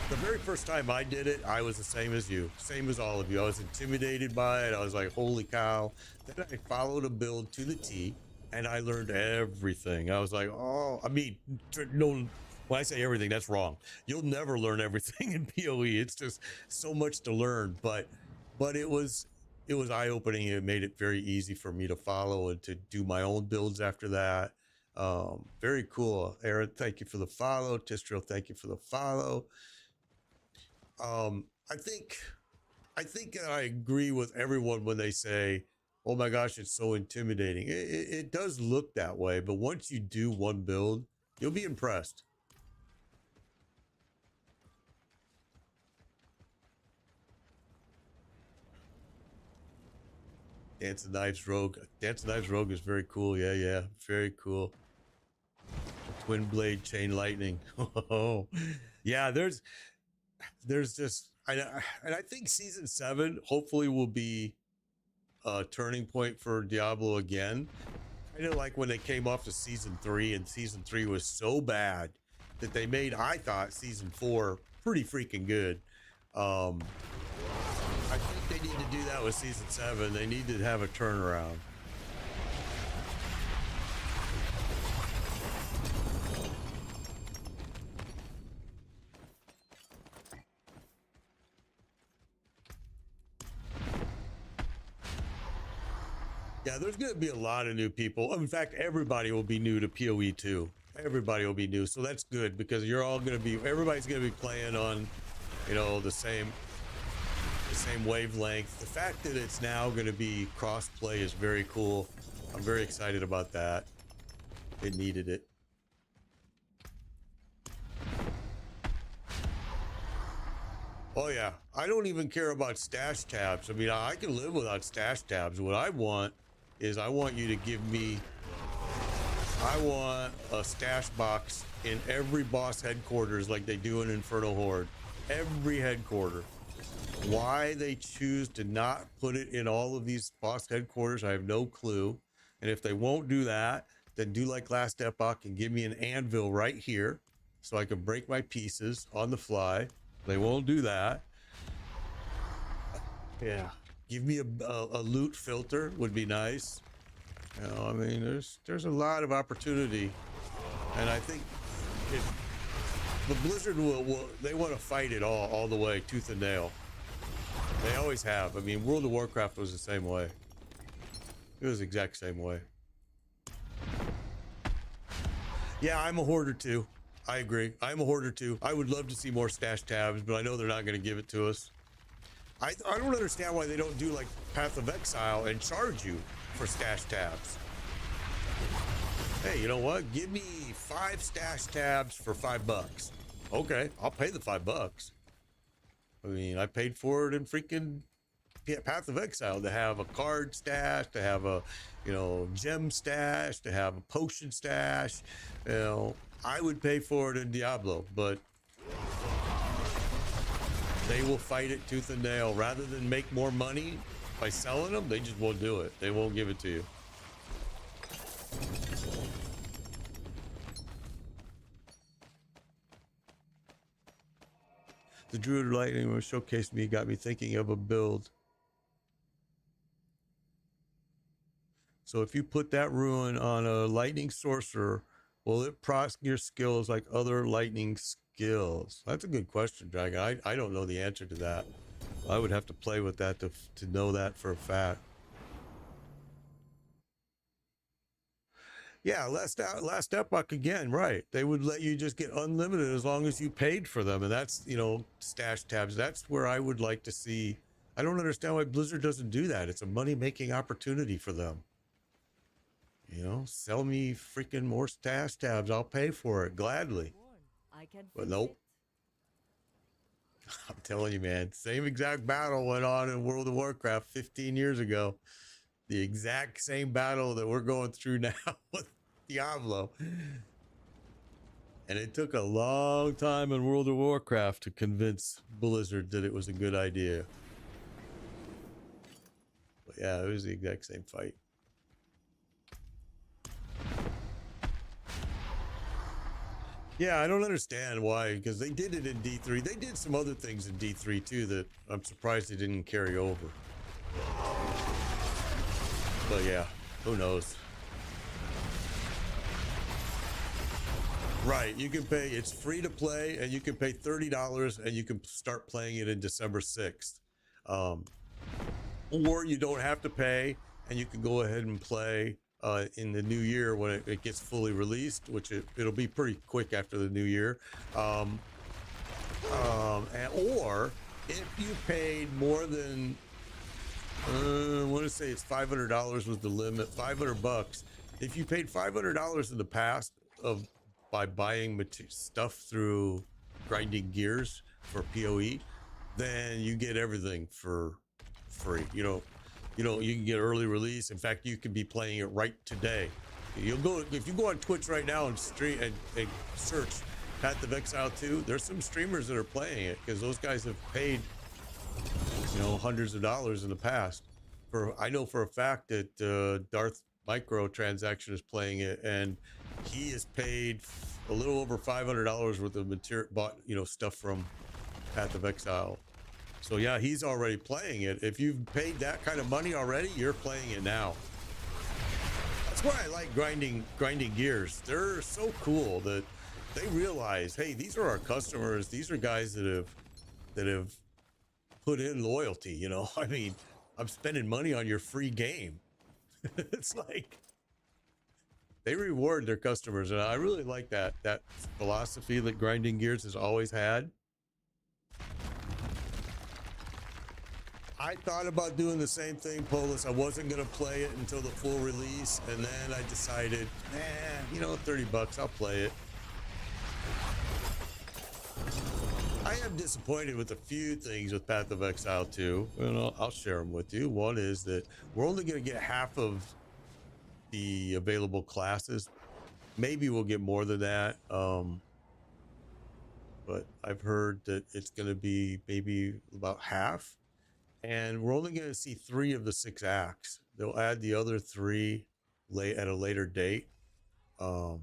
The very first time I did it, I was the same as you, same as all of you. I was intimidated by it. I was like, holy cow. Then I followed a build to the T and I learned everything. I was like, oh, I mean, no, when I say everything, that's wrong. You'll never learn everything in PoE. It's just so much to learn, but it was eye-opening. It made it very easy for me to follow and to do my own builds after that. Very cool. Aaron, thank you for the follow. Tistril, thank you for the follow. I think I agree with everyone when they say, oh my gosh, it's so intimidating. It does look that way, but once you do one build, you'll be impressed. Dance of Knives Rogue. Dance of Knives Rogue is very cool. Yeah, very cool. Twin blade chain lightning. Oh, yeah. There's just, and I think season 7 hopefully will be a turning point for Diablo again. I know, like when they came off to season 3, and season 3 was so bad that they made, I thought, season 4 pretty freaking good. I think they need to do that with season 7. They need to have a turnaround. Yeah, there's going to be a lot of new people. In fact, everybody will be new to PoE 2. Everybody will be new. So that's good, because you're all going to be, everybody's going to be playing on, you know, the same wavelength. The fact that it's now going to be cross-play is very cool. I'm very excited about that. It needed it. Oh yeah, I don't even care about stash tabs. I mean, I can live without stash tabs. What I want is, I want you to give me, I want a stash box in every boss headquarters like they do in Inferno Horde. Every headquarter. Why they choose to not put it in all of these boss headquarters, I have no clue. And if they won't do that, then do like Last Epoch and give me an anvil right here so I can break my pieces on the fly. They won't do that. Yeah. Give me a loot filter would be nice. You know, I mean, there's a lot of opportunity. And I think the Blizzard they want to fight it all the way, tooth and nail. They always have. I mean, World of Warcraft was the same way. It was the exact same way. Yeah, I'm a hoarder too. I agree. I'm a hoarder too. I would love to see more stash tabs, but I know they're not going to give it to us. I don't understand why they don't do like Path of Exile and charge you for stash tabs. Hey, you know what? Give me 5 stash tabs for $5. Okay, I'll pay the $5. I mean, I paid for it in freaking Path of Exile to have a card stash, to have a, you know, gem stash, to have a potion stash. You know, I would pay for it in Diablo, but they will fight it tooth and nail. Rather than make more money by selling them, they just won't do it. They won't give it to you. The Druid Lightning was showcased me, got me thinking of a build. So if you put that rune on a lightning sorcerer, will it prosper your skills like other lightning skills? That's a good question, Dragon. I don't know the answer to that. I would have to play with that to know that for a fact. Yeah, last Epoch again, right. They would let you just get unlimited as long as you paid for them. And that's, you know, stash tabs. That's where I would like to see. I don't understand why Blizzard doesn't do that. It's a money-making opportunity for them. You know, sell me freaking more stash tabs. I'll pay for it gladly. But nope. I'm telling you, man, same exact battle went on in World of Warcraft 15 years ago. The exact same battle that we're going through now with Diablo. And it took a long time in World of Warcraft to convince Blizzard that it was a good idea. But yeah, it was the exact same fight. Yeah, I don't understand why, because they did it in D3. They did some other things in D3 too that I'm surprised they didn't carry over. But yeah, who knows? Right, you can pay, it's free to play, and you can pay $30 and you can start playing it in December 6th. Or you don't have to pay and you can go ahead and play in the new year when it gets fully released, which it'll be pretty quick after the new year. Or if you paid more than, I want to say it's $500 was the limit, 500 bucks. If you paid $500 in the past by buying stuff through Grinding Gears for PoE, then you get everything for free. You can get early release. In fact, you could be playing it right today. If you go on Twitch right now and stream and search Path of Exile 2, there's some streamers that are playing it because those guys have paid hundreds of dollars in the past. I know for a fact that Darth Microtransaction is playing it, and he has paid a little over $500 worth of material, bought stuff from Path of Exile. So yeah, he's already playing it. If you've paid that kind of money already, you're playing it now. That's why I like grinding Gears. They're so cool that they realize, hey, these are our customers. These are guys that have put in loyalty. I mean, I'm spending money on your free game. It's like they reward their customers, and I really like that philosophy that Grinding Gears has always had. I thought about doing the same thing, Polis. I wasn't going to play it until the full release, and then I decided, 30 bucks, I'll play it. I am disappointed with a few things with Path of Exile 2, and I'll share them with you. One is that we're only going to get half of the available classes. Maybe we'll get more than that, but I've heard that it's going to be maybe about half. And we're only going to see 3 of the 6 acts. They'll add the other 3 at a later date. And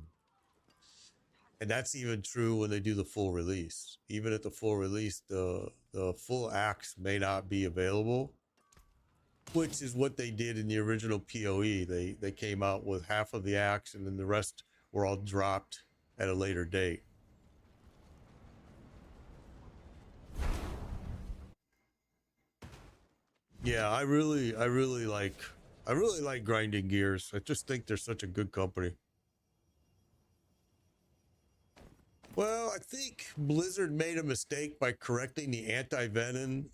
that's even true when they do the full release. Even at the full release, the full acts may not be available, which is what they did in the original PoE. They came out with half of the acts, and then the rest were all dropped at a later date. Yeah, I really like Grinding Gears. I just think they're such a good company. Well, I think Blizzard made a mistake by correcting the anti-venom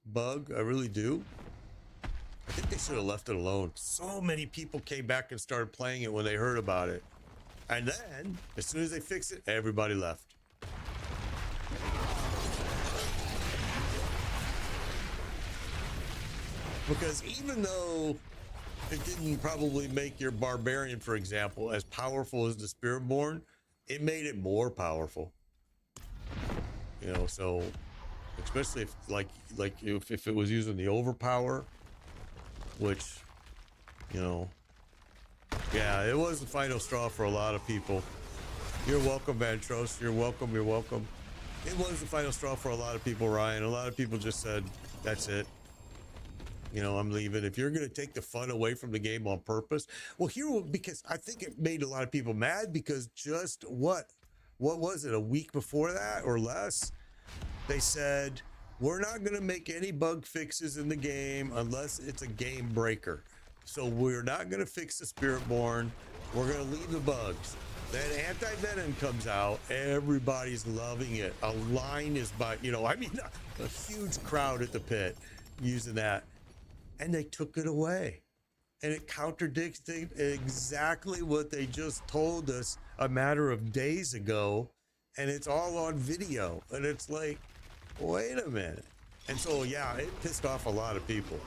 bug. I really do. I think they should have left it alone. So many people came back and started playing it when they heard about it. And then, as soon as they fixed it, everybody left. Because even though it didn't probably make your barbarian, for example, as powerful as the Spiritborn, it made it more powerful. So especially if it was using the overpower, which, yeah, it was the final straw for a lot of people. You're welcome, Vantros. You're welcome. You're welcome. It was the final straw for a lot of people, Ryan. A lot of people just said, that's it. I'm leaving. If you're going to take the fun away from the game on purpose, because I think it made a lot of people mad because just what was it, a week before that or less? They said, we're not going to make any bug fixes in the game unless it's a game breaker. So we're not going to fix the Spiritborn. We're going to leave the bugs. Then anti-venom comes out. Everybody's loving it. A line is a huge crowd at the pit using that. And they took it away. And it contradicts exactly what they just told us a matter of days ago. And it's all on video. And it's like, wait a minute. And so, yeah, it pissed off a lot of people.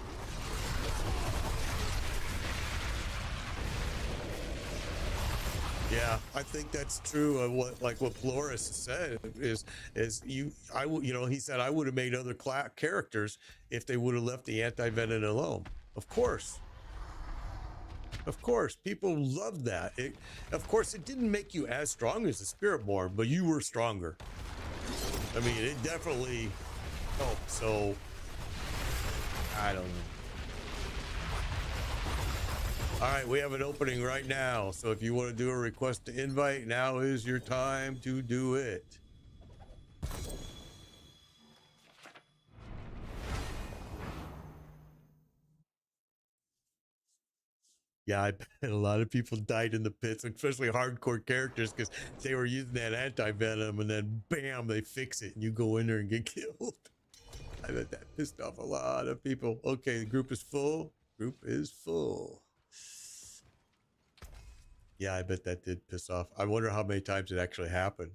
Yeah, I think that's true of what Floris said he said, I would have made other characters if they would have left the anti-venom alone. Of course. Of course, people love that. Of course, it didn't make you as strong as the Spiritborn, but you were stronger. I mean, it definitely helped. So, I don't know. All right, we have an opening right now. So if you want to do a request to invite, now is your time to do it. Yeah, I bet a lot of people died in the pits, especially hardcore characters, because they were using that anti-venom, and then bam, they fix it, and you go in there and get killed. I bet that pissed off a lot of people. Okay, the group is full. Group is full. Yeah, I bet that did piss off. I wonder how many times it actually happened.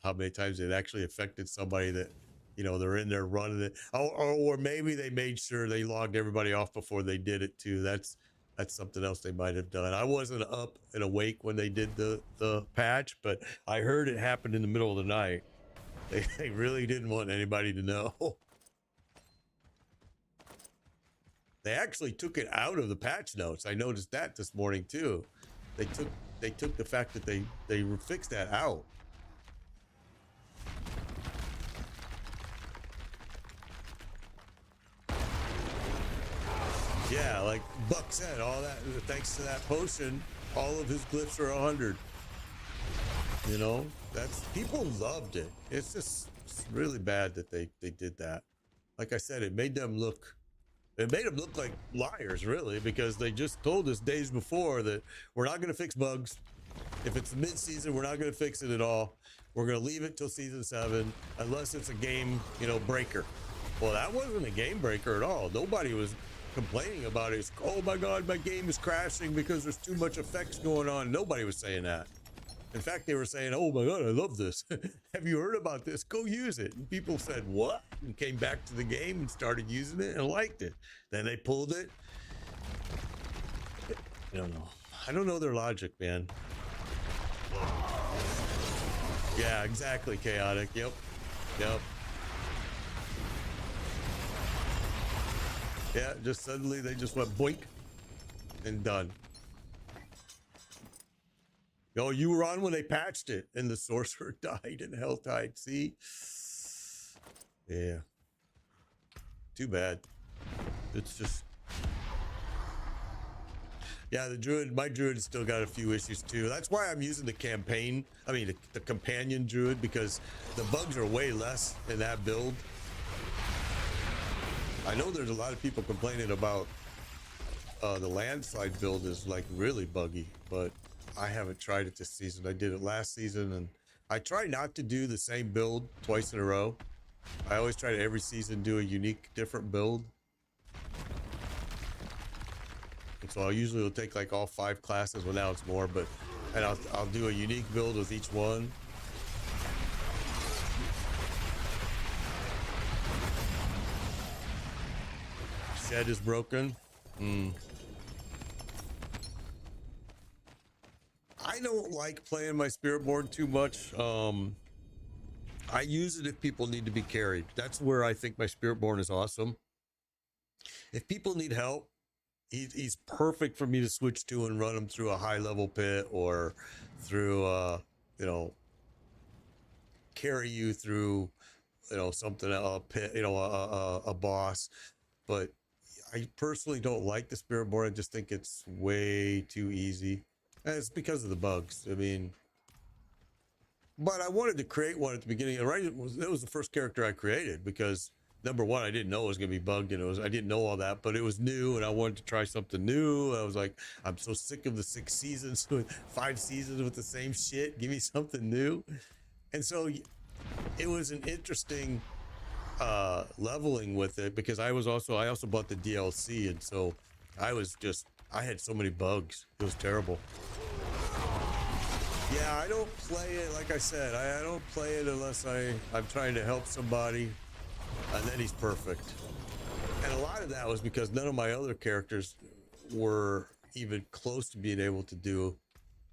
How many times it actually affected somebody that, you know, they're in there running it. Or maybe they made sure they logged everybody off before they did it too. That's something else they might have done. I wasn't up and awake when they did the patch, but I heard it happened in the middle of the night. They really didn't want anybody to know. They actually took it out of the patch notes. I noticed that this morning too. They took the fact that they fixed that out. Yeah, like Buck said, all that thanks to that potion, all of his glyphs are 100. You know, that's people loved it. It's just really bad that they did that. Like I said, it made them look like liars, really, because they just told us days before that we're not going to fix bugs. If it's mid-season, we're not going to fix it at all. We're going to leave it till season 7, unless it's a game, you know, breaker. Well, that wasn't a game breaker at all. Nobody was complaining about it. It's, oh my God, my game is crashing because there's too much effects going on. Nobody was saying that. In fact, they were saying, oh my God, I love this. Have you heard about this? Go use it. And people said, what? And came back to the game and started using it and liked it. Then they pulled it. I don't know. I don't know their logic, man. Yeah, exactly, chaotic. Yep. Yeah, just suddenly they just went boink and done. Oh, you were on when they patched it and the sorcerer died in Helltide. See? Yeah. Too bad. It's just... Yeah, the druid, my druid still got a few issues too. That's why I'm using the campaign. I mean, the companion druid, because the bugs are way less in that build. I know there's a lot of people complaining about the landslide build is like really buggy, but I haven't tried it this season. I did it last season, and I try not to do the same build twice in a row. I always try to every season do a unique, different build. And so I usually will take like all 5 classes. Well, now it's more, but and I'll do a unique build with each one. Shed is broken. I don't like playing my Spiritborn too much. I use it if people need to be carried. That's where I think my Spiritborn is awesome. If people need help, he's perfect for me to switch to and run him through a high level pit, or through you know, carry you through, you know, something, a pit, you know, a boss. But I personally don't like the Spiritborn. I just think it's way too easy. And it's because of the bugs. I mean, but I wanted to create one at the beginning. Right, it was the first character I created because number one, I didn't know it was gonna be bugged, and I didn't know all that, but it was new, and I wanted to try something new. I was like, I'm so sick of the 6 seasons, 5 seasons with the same shit. Give me something new. And so it was an interesting leveling with it, because I also bought the DLC, and so I had so many bugs. It was terrible. Yeah, I don't play it, like I said, I don't play it unless I'm trying to help somebody, and then he's perfect. And a lot of that was because none of my other characters were even close to being able to do.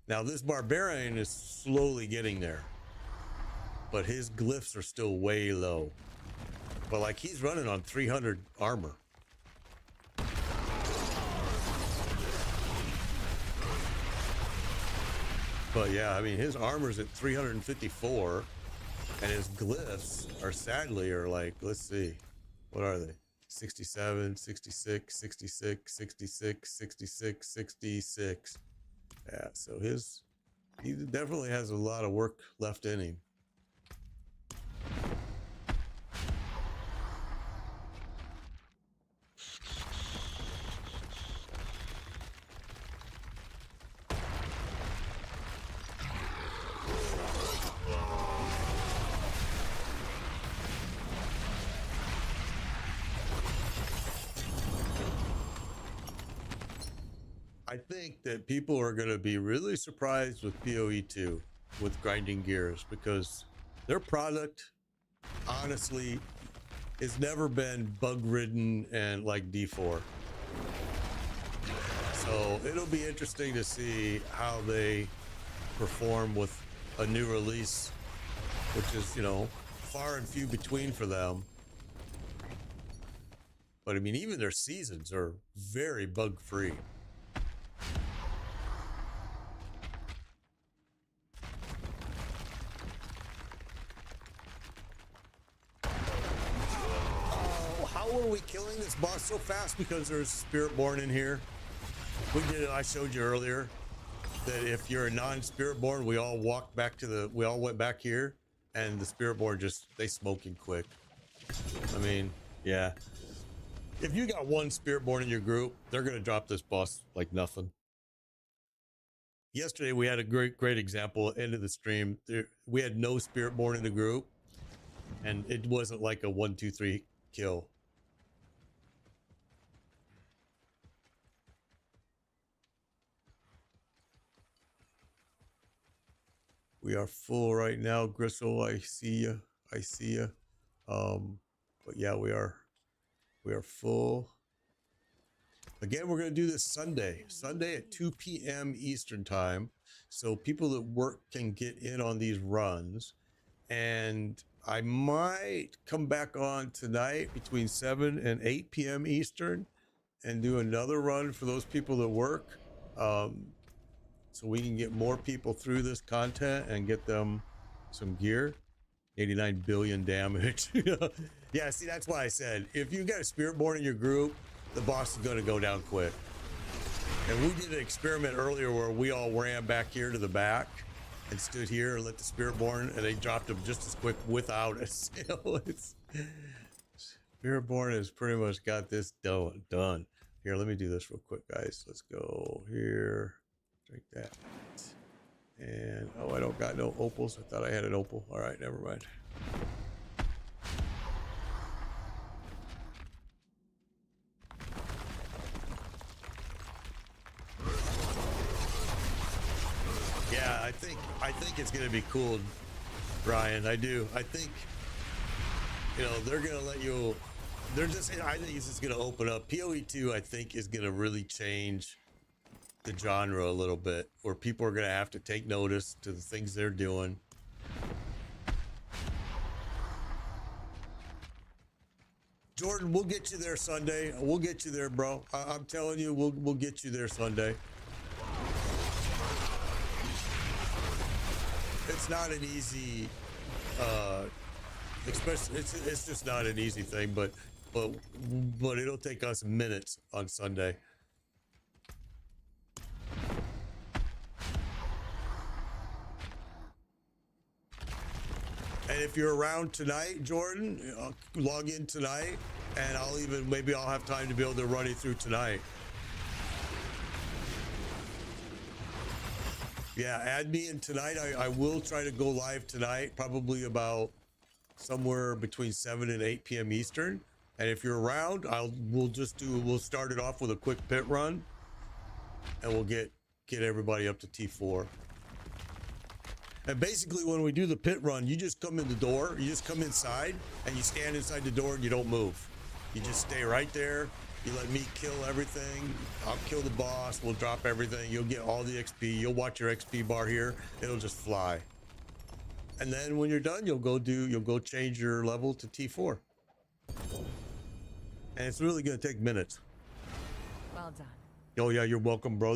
Now this barbarian is slowly getting there, but his glyphs are still way low. But like, he's running on 300 armor. But yeah, I mean, his armor's at 354, and his glyphs are sadly like, let's see, what are they? 67, 66, 66, 66, 66, 66. Yeah, so he definitely has a lot of work left in him. I think that people are going to be really surprised with PoE2 with grinding gears, because their product honestly has never been bug ridden and like D4. So it'll be interesting to see how they perform with a new release, which is, you know, far and few between for them. But I mean, even their seasons are very bug free. How are we killing this boss so fast? Because there's Spiritborn in here. We did it. I showed you earlier that if you're a non-Spiritborn, we all went back here, and the Spiritborn they smoking quick. I mean, yeah. If you got one Spiritborn in your group, they're gonna drop this boss like nothing. Yesterday we had a great example at the end of the stream. We had no Spiritborn in the group, and it wasn't like a 1, 2, 3 kill. We are full right now, Gristle. I see you. I see you. But yeah, we are full. Again, we're going to do this Sunday at 2 p.m. Eastern time. So people that work can get in on these runs. And I might come back on tonight between 7 and 8 p.m. Eastern and do another run for those people that work. So we can get more people through this content and get them some gear. 89 billion damage. Yeah, see, that's why I said, if you got a Spiritborn in your group, the boss is going to go down quick. And we did an experiment earlier where we all ran back here to the back and stood here and let the Spiritborn, and they dropped him just as quick without us. Spiritborn has pretty much got this done. Here, let me do this real quick, guys. Let's go here. Drink that. And oh, I don't got no opals. I thought I had an opal. All right, never mind. Yeah, I think it's gonna be cool, Brian. I do. I think, you know, they're gonna let you. I think it's just gonna open up. PoE2, I think, is gonna really change the genre a little bit, where people are going to have to take notice to the things they're doing. Jordan, we'll get you there Sunday. We'll get you there, bro. I'm telling you, we'll get you there Sunday. It's not an easy, especially it's just not an easy thing, but it'll take us minutes on Sunday. And if you're around tonight, Jordan, log in tonight, and maybe I'll have time to be able to run it through tonight. Yeah, add me in tonight. I will try to go live tonight, probably about somewhere between 7 and 8 p.m. Eastern. And if you're around, we'll start it off with a quick pit run, and we'll get everybody up to T4. And basically, when we do the pit run, you just come in the door, you just come inside, and you stand inside the door and you don't move. You just stay right there. You let me kill everything. I'll kill the boss. We'll drop everything. You'll get all the XP. You'll watch your XP bar here. It'll just fly. And then when you're done, you'll go change your level to T4. And it's really going to take minutes. Well done. Oh yeah, you're welcome, bro.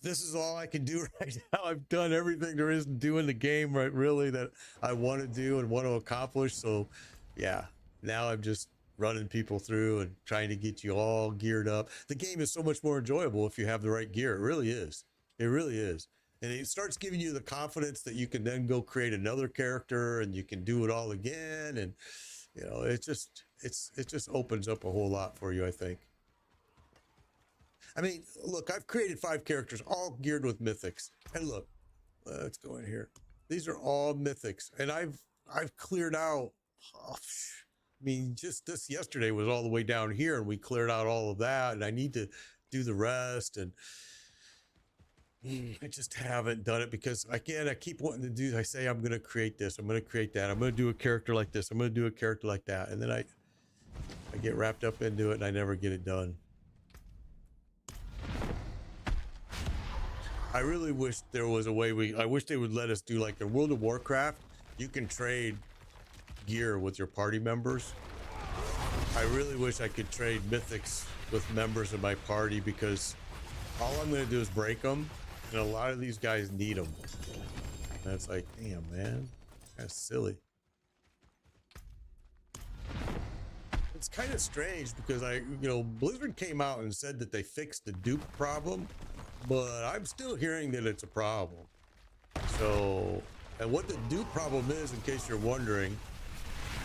this is all I can do right now. I've done everything there is to do in the game, right? Really, that I want to do and want to accomplish. So, yeah, now I'm just running people through and trying to get you all geared up. The game is so much more enjoyable if you have the right gear. It really is. It really is. And it starts giving you the confidence that you can then go create another character and you can do it all again. And, you know, it just opens up a whole lot for you, I think. I mean, look, I've created 5 characters, all geared with mythics. And look, let's go in here. These are all mythics, and I've cleared out. Oh, I mean, just this yesterday was all the way down here, and we cleared out all of that. And I need to do the rest, and I just haven't done it because, again, I keep wanting to do. I say I'm going to create this, I'm going to create that, I'm going to do a character like this, I'm going to do a character like that, and then I get wrapped up into it, and I never get it done. I really wish there was a way I wish they would let us do like in World of Warcraft. You can trade gear with your party members. I really wish I could trade mythics with members of my party because all I'm going to do is break them. And a lot of these guys need them. And it's like, damn, man, that's silly. It's kind of strange because Blizzard came out and said that they fixed the dupe problem. But I'm still hearing that it's a problem. So, and what the dupe problem is, in case you're wondering,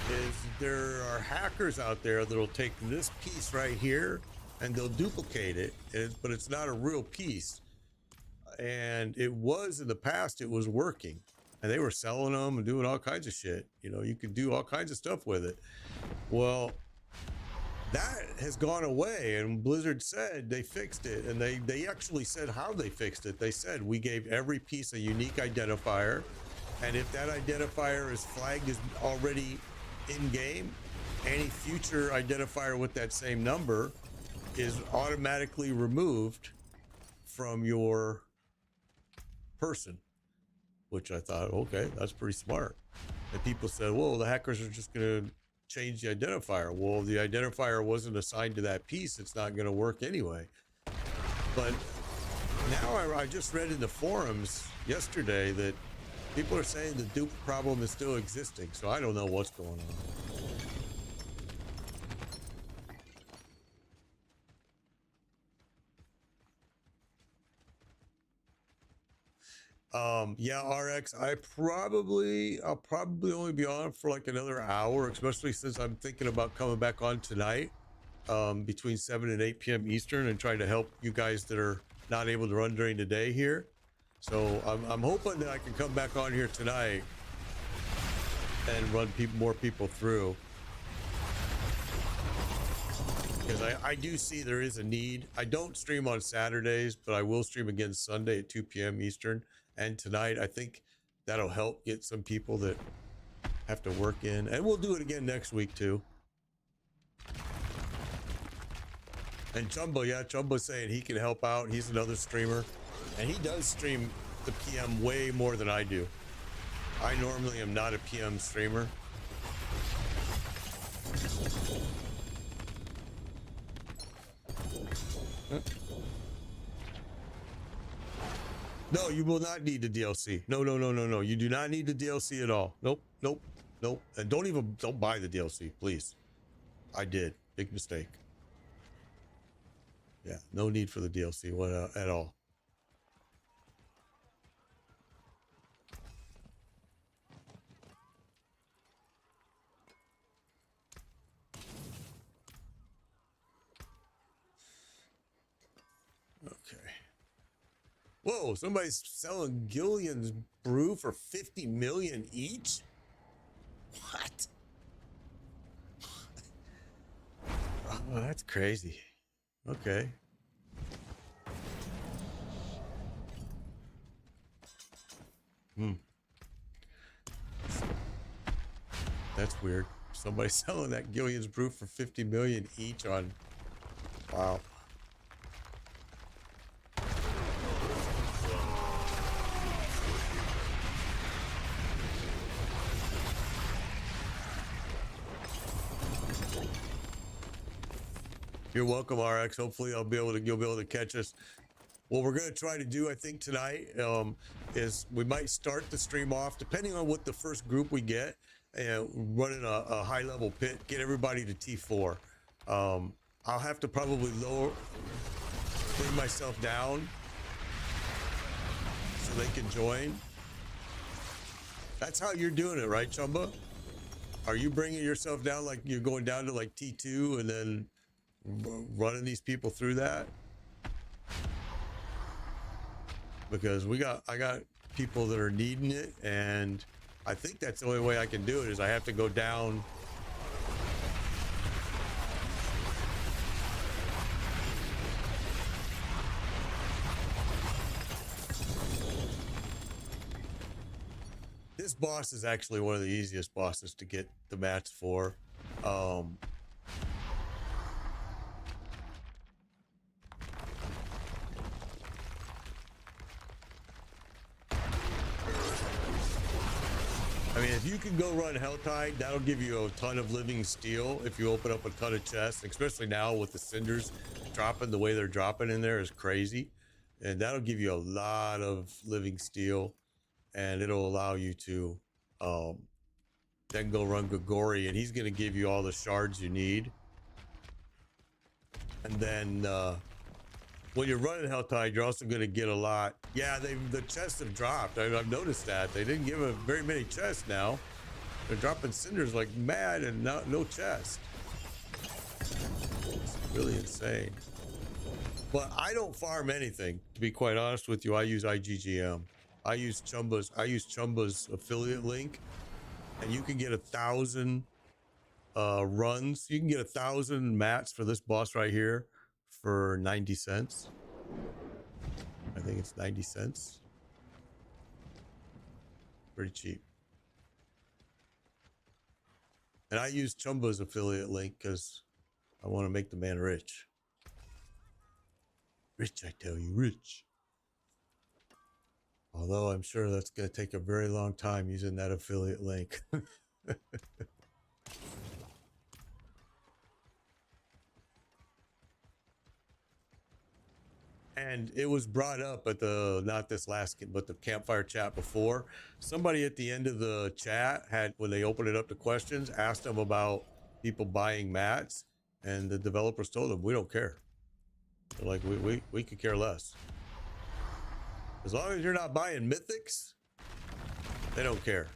is there are hackers out there that'll take this piece right here and they'll duplicate it, but it's not a real piece. And it was in the past, it was working, and they were selling them and doing all kinds of shit. You know, you could do all kinds of stuff with it. Well, that has gone away, and Blizzard said they fixed it, and they actually said how they fixed it. They said we gave every piece a unique identifier, and if that identifier is flagged as already in game, any future identifier with that same number is automatically removed from your person, which I thought, okay, that's pretty smart. And people said, well, the hackers are just gonna change the identifier. Well, the identifier wasn't assigned to that piece, it's not going to work anyway. But now I just read in the forums yesterday that people are saying the dupe problem is still existing, so I don't know what's going on. Yeah, RX, I'll probably only be on for like another hour, especially since I'm thinking about coming back on tonight, between 7 and 8 p.m. Eastern, and trying to help you guys that are not able to run during the day here. So I'm hoping that I can come back on here tonight and run more people through, because I do see there is a need. I don't stream on Saturdays, but I will stream again Sunday at 2 p.m. Eastern. And tonight, I think that'll help get some people that have to work in. And we'll do it again next week, too. And Chumbo, yeah, Chumbo's saying he can help out. He's another streamer. And he does stream the PM way more than I do. I normally am not a PM streamer. No, you will not need the DLC. No. You do not need the DLC at all. Nope. And don't buy the DLC, please. I did. Big mistake. Yeah, no need for the DLC at all. Okay. Whoa, somebody's selling Gillian's brew for 50 million each? What? Oh, that's crazy. Okay. That's weird. Somebody's selling that Gillian's brew for 50 million each on... Wow. You're welcome, RX. Hopefully you'll be able to catch us what we're going to try to do, I think, tonight is we might start the stream off, depending on what the first group we get, running a high-level pit, get everybody to T4. I'll have to probably bring myself down so they can join. That's how you're doing it, right, Chumba? Are you bringing yourself down like you're going down to like T2 and then running these people through that? Because I got people that are needing it, and I think that's the only way I can do it is I have to go down. This boss is actually one of the easiest bosses to get the mats for. I mean, if you can go run Helltide, that'll give you a ton of living steel if you open up a ton of chests, especially now with the cinders dropping the way they're dropping in there is crazy. And that'll give you a lot of living steel, and it'll allow you to then go run Gogori, and he's going to give you all the shards you need. And then when you're running Helltide, you're also going to get a lot. Yeah, the chests have dropped. I've noticed that. They didn't give very many chests now. They're dropping cinders like mad and no chest. It's really insane. But I don't farm anything, to be quite honest with you. I use IGGM. I use Chumba's affiliate link, and you can get 1,000 runs. You can get 1,000 mats for this boss right here for 90 cents. I think it's 90 cents. Pretty cheap. And I use Chumba's affiliate link because I want to make the man rich. Rich, I tell you, rich. Although I'm sure that's going to take a very long time using that affiliate link. And it was brought up at not this last, but the campfire chat before. Somebody at the end of the chat had, when they opened it up to questions, asked them about people buying mats, and the developers told them, we don't care. They're like, we could care less. As long as you're not buying mythics, they don't care.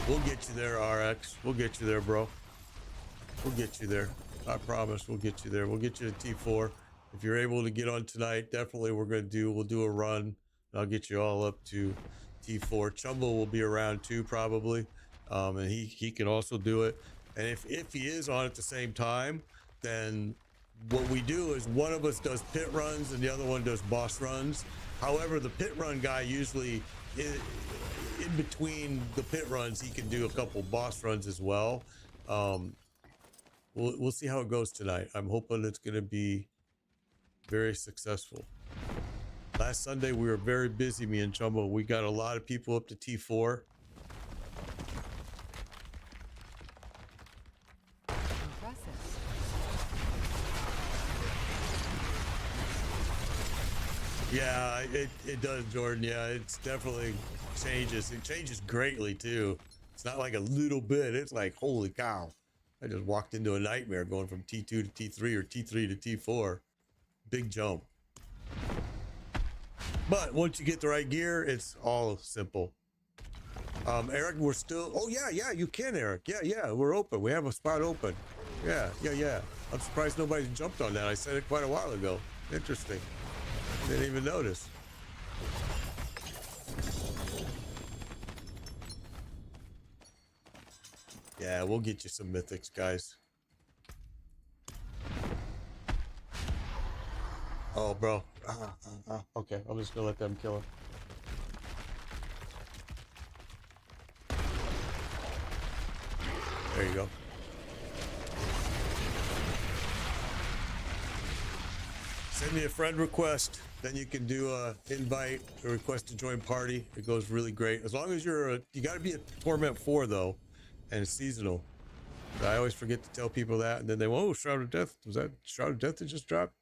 We'll get you there, RX. We'll get you there, bro. We'll get you there. I promise we'll get you there. We'll get you to T4. If you're able to get on tonight, definitely we'll do a run. And I'll get you all up to T4. Chumbo will be around too, probably. And he can also do it. And if he is on at the same time, then what we do is one of us does pit runs and the other one does boss runs. However, the pit run guy usually in between the pit runs, he can do a couple boss runs as well. We'll see how it goes tonight. I'm hoping it's going to be very successful. Last Sunday, we were very busy, me and Chumbo. We got a lot of people up to T4. Yeah, it does, Jordan. Yeah, it's definitely changes. It changes greatly too. It's not like a little bit. It's like, holy cow. I just walked into a nightmare going from T2 to T3 or T3 to T4. Big jump. But once you get the right gear, it's all simple. Eric, we're still, oh yeah, you can, Eric. Yeah, we're open. We have a spot open. Yeah. I'm surprised nobody's jumped on that. I said it quite a while ago. Interesting. Didn't even notice. Yeah, we'll get you some mythics, guys. Oh, bro. Okay, I'm just gonna let them kill him. There you go. Send me a friend request. Then you can do a invite, a request to join party. It goes really great. As long as you got to be a Torment 4 though, and it's seasonal. I always forget to tell people that, and then they, oh, Shroud of Death. Was that Shroud of Death that just dropped?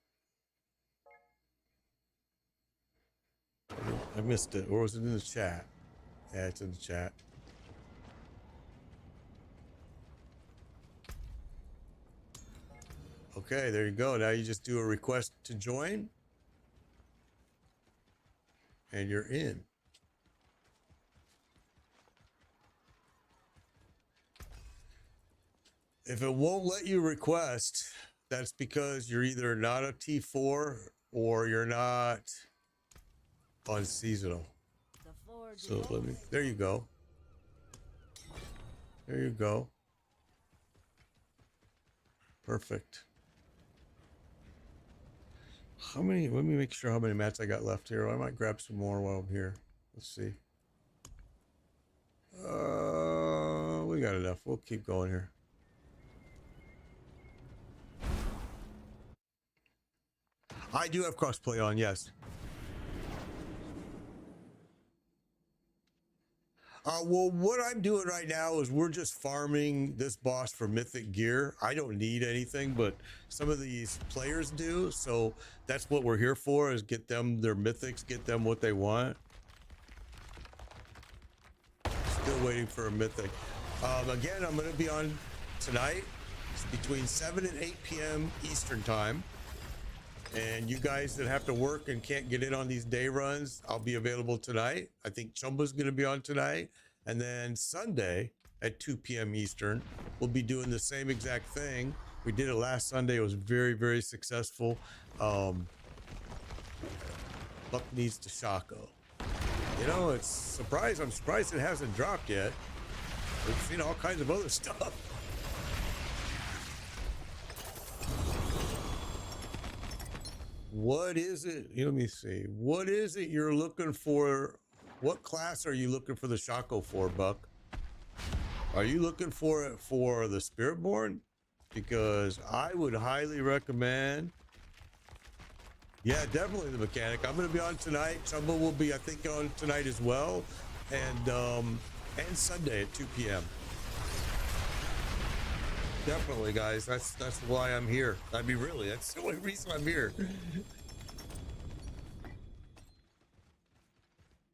I missed it. Or was it in the chat? Yeah, it's in the chat. Okay, there you go. Now you just do a request to join, and you're in. If it won't let you request, that's because you're either not a T4 or you're not on seasonal. So let me, there you go. There you go. Perfect. How many, let me make sure how many mats I got left here. I might grab some more while I'm here. Let's see. We got enough. We'll keep going here. I do have crossplay on, yes. Well, what I'm doing right now is we're just farming this boss for mythic gear. I don't need anything, but some of these players do. So that's what we're here for, is get them their mythics, get them what they want. Still waiting for a mythic. Again, I'm going to be on tonight. It's between 7 and 8 p.m. Eastern time. And you guys that have to work and can't get in on these day runs, I'll be available tonight. I think Chumba's going to be on tonight. And then Sunday at 2 p.m. Eastern, we'll be doing the same exact thing. We did it last Sunday. It was very, very successful. Buck needs to Shaco. You know, I'm surprised it hasn't dropped yet. We've seen all kinds of other stuff. What is it? Let me see. What is it you're looking for? What class are you looking for the Shaco for, Buck? Are you looking for it for the Spiritborn? Because I would highly recommend. Yeah, definitely the mechanic. I'm going to be on tonight. Chumba will be, I think, on tonight as well, and Sunday at 2 p.m. Definitely, guys. That's why I'm here. I mean, really, that's the only reason I'm here.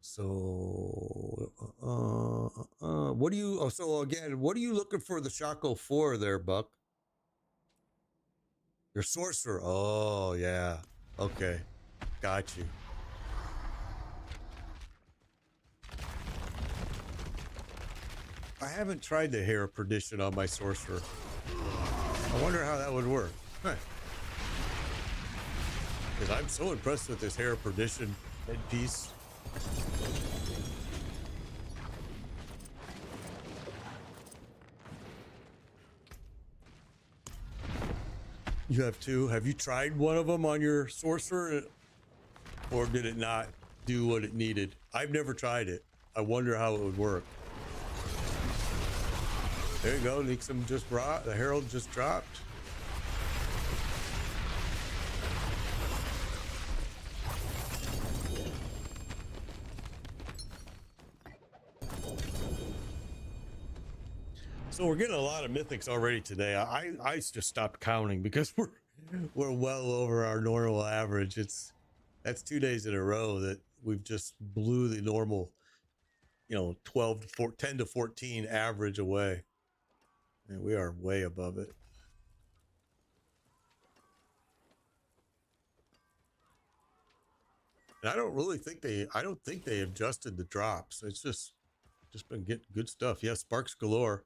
So, what do you? Oh, so again, what are you looking for the Shaco for, there, Buck? Your sorcerer. Oh, yeah. Okay, got you. I haven't tried the Hair of Perdition on my sorcerer. I wonder how that would work. Because I'm so impressed with this Hair of Perdition headpiece. You have two. Have you tried one of them on your sorcerer? Or did it not do what it needed? I've never tried it. I wonder how it would work. There you go. Nixum just brought. The Herald just dropped. So we're getting a lot of mythics already today. I just stopped counting because we're well over our normal average. That's 2 days in a row that we've just blew the normal, 12 to 10 to 14 average away. And we are way above it. And I don't think they adjusted the drops. It's just been getting good stuff. Yeah, sparks galore.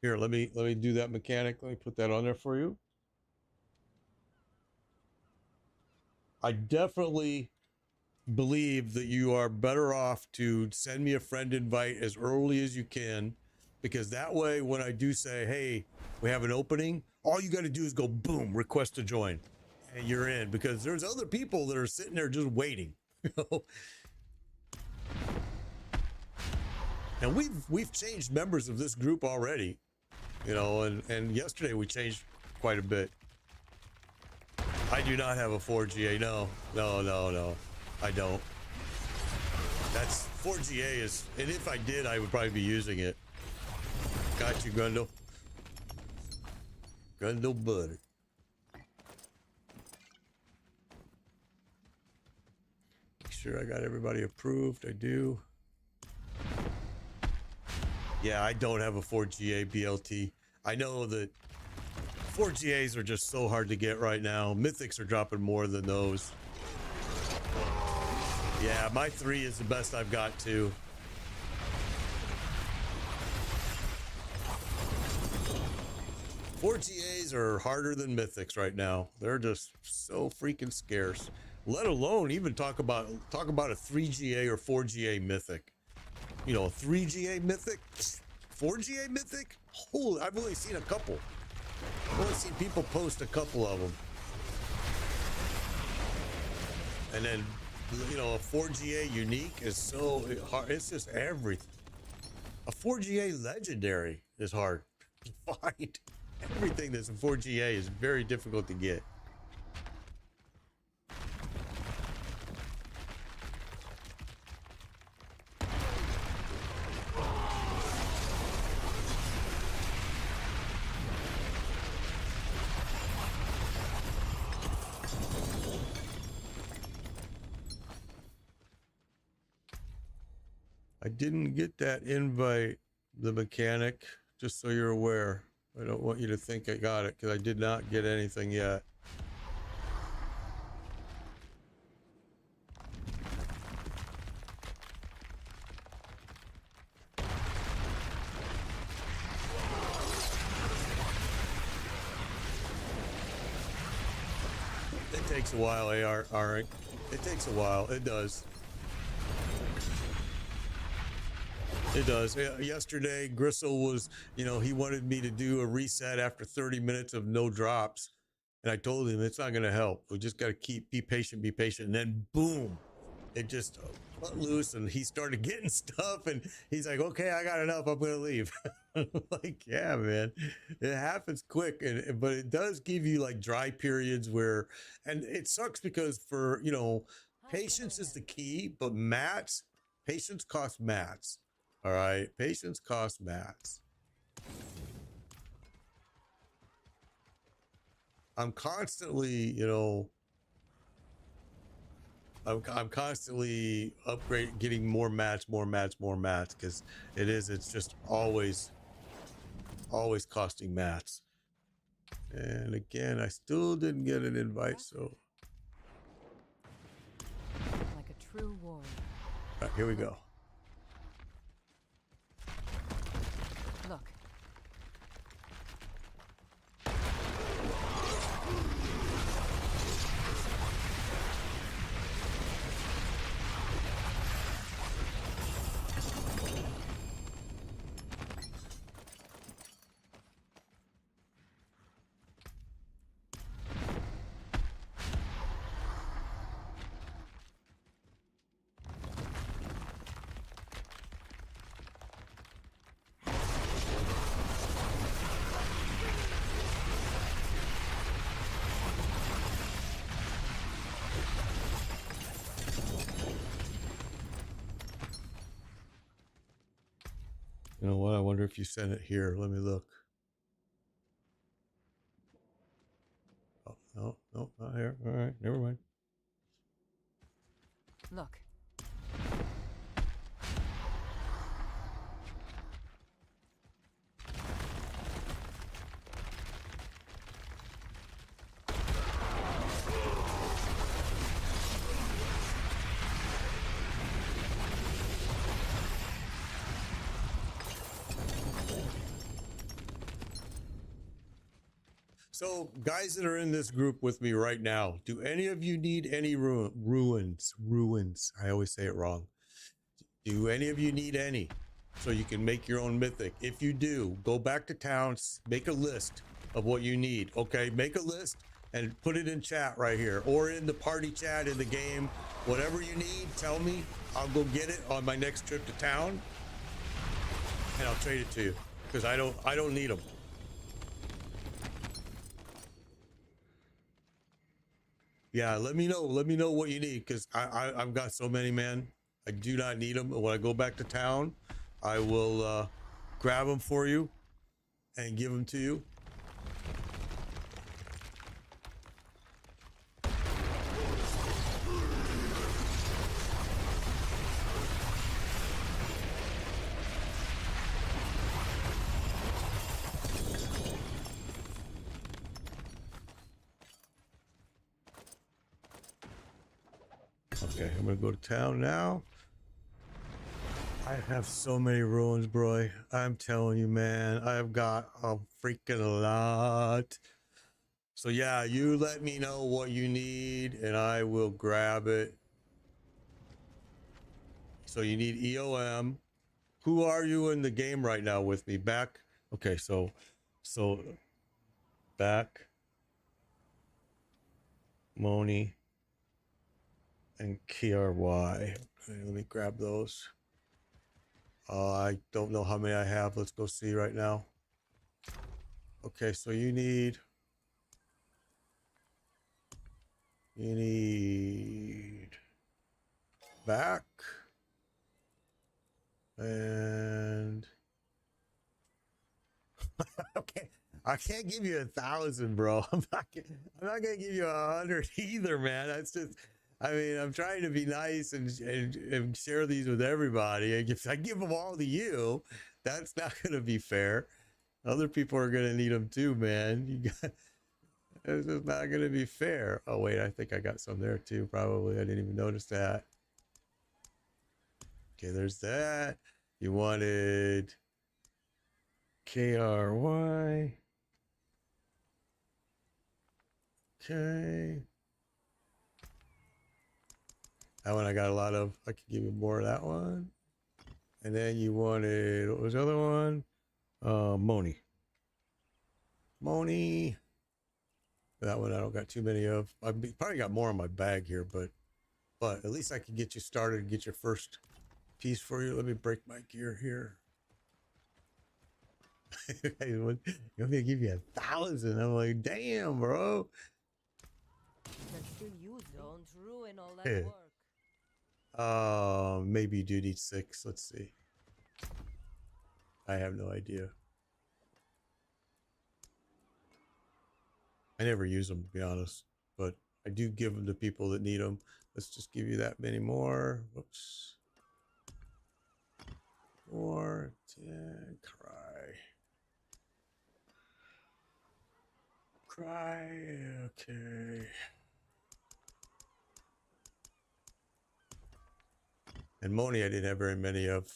Here, let me do that mechanic. Let me put that on there for you. I definitely believe that you are better off to send me a friend invite as early as you can, because that way when I do say, hey, we have an opening, all you got to do is go boom, request to join, and you're in, because there's other people that are sitting there just waiting. And we've changed members of this group already, and yesterday we changed quite a bit. I do not have a 4GA. No, I don't. That's 4GA is, and if I did, I would probably be using it. Got you, Gundle. Cundo butter. Make sure I got everybody approved. I do. Yeah, I don't have a 4GA BLT. I know that 4GAs are just so hard to get right now. Mythics are dropping more than those. Yeah, my 3 is the best I've got too. Four GAs are harder than mythics right now. They're just so freaking scarce. Let alone even talk about a 3GA or 4GA mythic. You know, a 3GA mythic, 4GA mythic. Holy, I've only seen a couple. I've only seen people post a couple of them. And then, you know, a 4GA unique is so hard. It's just everything. A 4GA legendary is hard to find. Everything that's a 4GA is very difficult to get. I didn't get that invite, the mechanic, just so you're aware. I don't want you to think I got it, because I did not get anything yet. It takes a while, AR. All right. It takes a while. It does. It does. Yesterday, Gristle was, you know, he wanted me to do a reset after 30 minutes of no drops. And I told him it's not going to help. We just got to be patient. And then boom, it just let loose and he started getting stuff. And he's like, okay, I got enough. I'm going to leave. I'm like, yeah, man, it happens quick. But it does give you like dry periods where, and it sucks because for, you know, patience is the key, but patience costs mats. All right, patience costs mats. I'm constantly, you know, I'm constantly getting more mats, because it's just always costing mats. And again, I still didn't get an invite, so. Like a true warrior. All right, here we go. Look. You know what? I wonder if you sent it here. Let me look. Oh, no, not here. All right, never mind. Look. So, guys that are in this group with me right now, do any of you need any ruins? I always say it wrong. Do any of you need any? So you can make your own mythic. If you do, go back to town, make a list of what you need. Okay, make a list and put it in chat right here or in the party chat in the game. Whatever you need, tell me. I'll go get it on my next trip to town and I'll trade it to you because I don't need them. Yeah, let me know what you need because I've got so many, man. I do not need them. When I go back to town, I will grab them for you and give them to you. Okay, I'm gonna go to town now. I have so many ruins, bro. I'm telling you, man. I've got a freaking lot. So yeah, you let me know what you need and I will grab it. So you need EOM. Who are you in the game right now with me? Back. Okay, so back, Moni, and KRY. Okay, let me grab those. I don't know how many I have. Let's go see right now. Okay, so you need back and okay. I can't give you 1,000, bro. I'm not gonna give you 100 either, man. That's just, I mean, I'm trying to be nice and share these with everybody. If I give them all to you, that's not gonna be fair. Other people are gonna need them too, man. This is not gonna be fair. Oh wait, I think I got some there too. Probably I didn't even notice that. Okay, there's that. You wanted KRY. Okay. That one I got a lot of. I could give you more of that one. And then you wanted, what was the other one? Moni. Moni. That one I don't got too many of. I've probably got more in my bag here, but at least I can get you started and get your first piece for you. Let me break my gear here. You want me to give you 1,000? I'm like, damn, bro. You can still use, don't ruin all that work. Maybe you do need 6. Let's see. I have no idea. I never use them, to be honest, but I do give them to people that need them. Let's just give you that many more. Whoops. 4, 10, cry, okay. And Moni I didn't have very many of.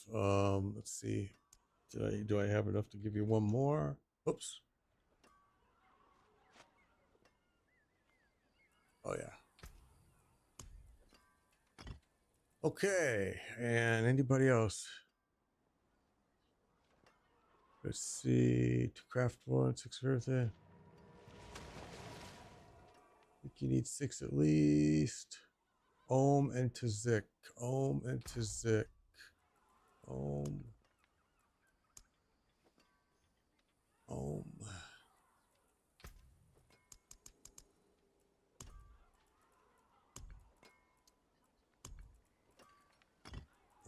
Let's see. Do I have enough to give you one more? Oops. Oh yeah. Okay, and anybody else? Let's see. To craft 1, 6 of everything. I think you need 6 at least. Ohm and Tazik. Ohm and Tazik. Ohm. Ohm.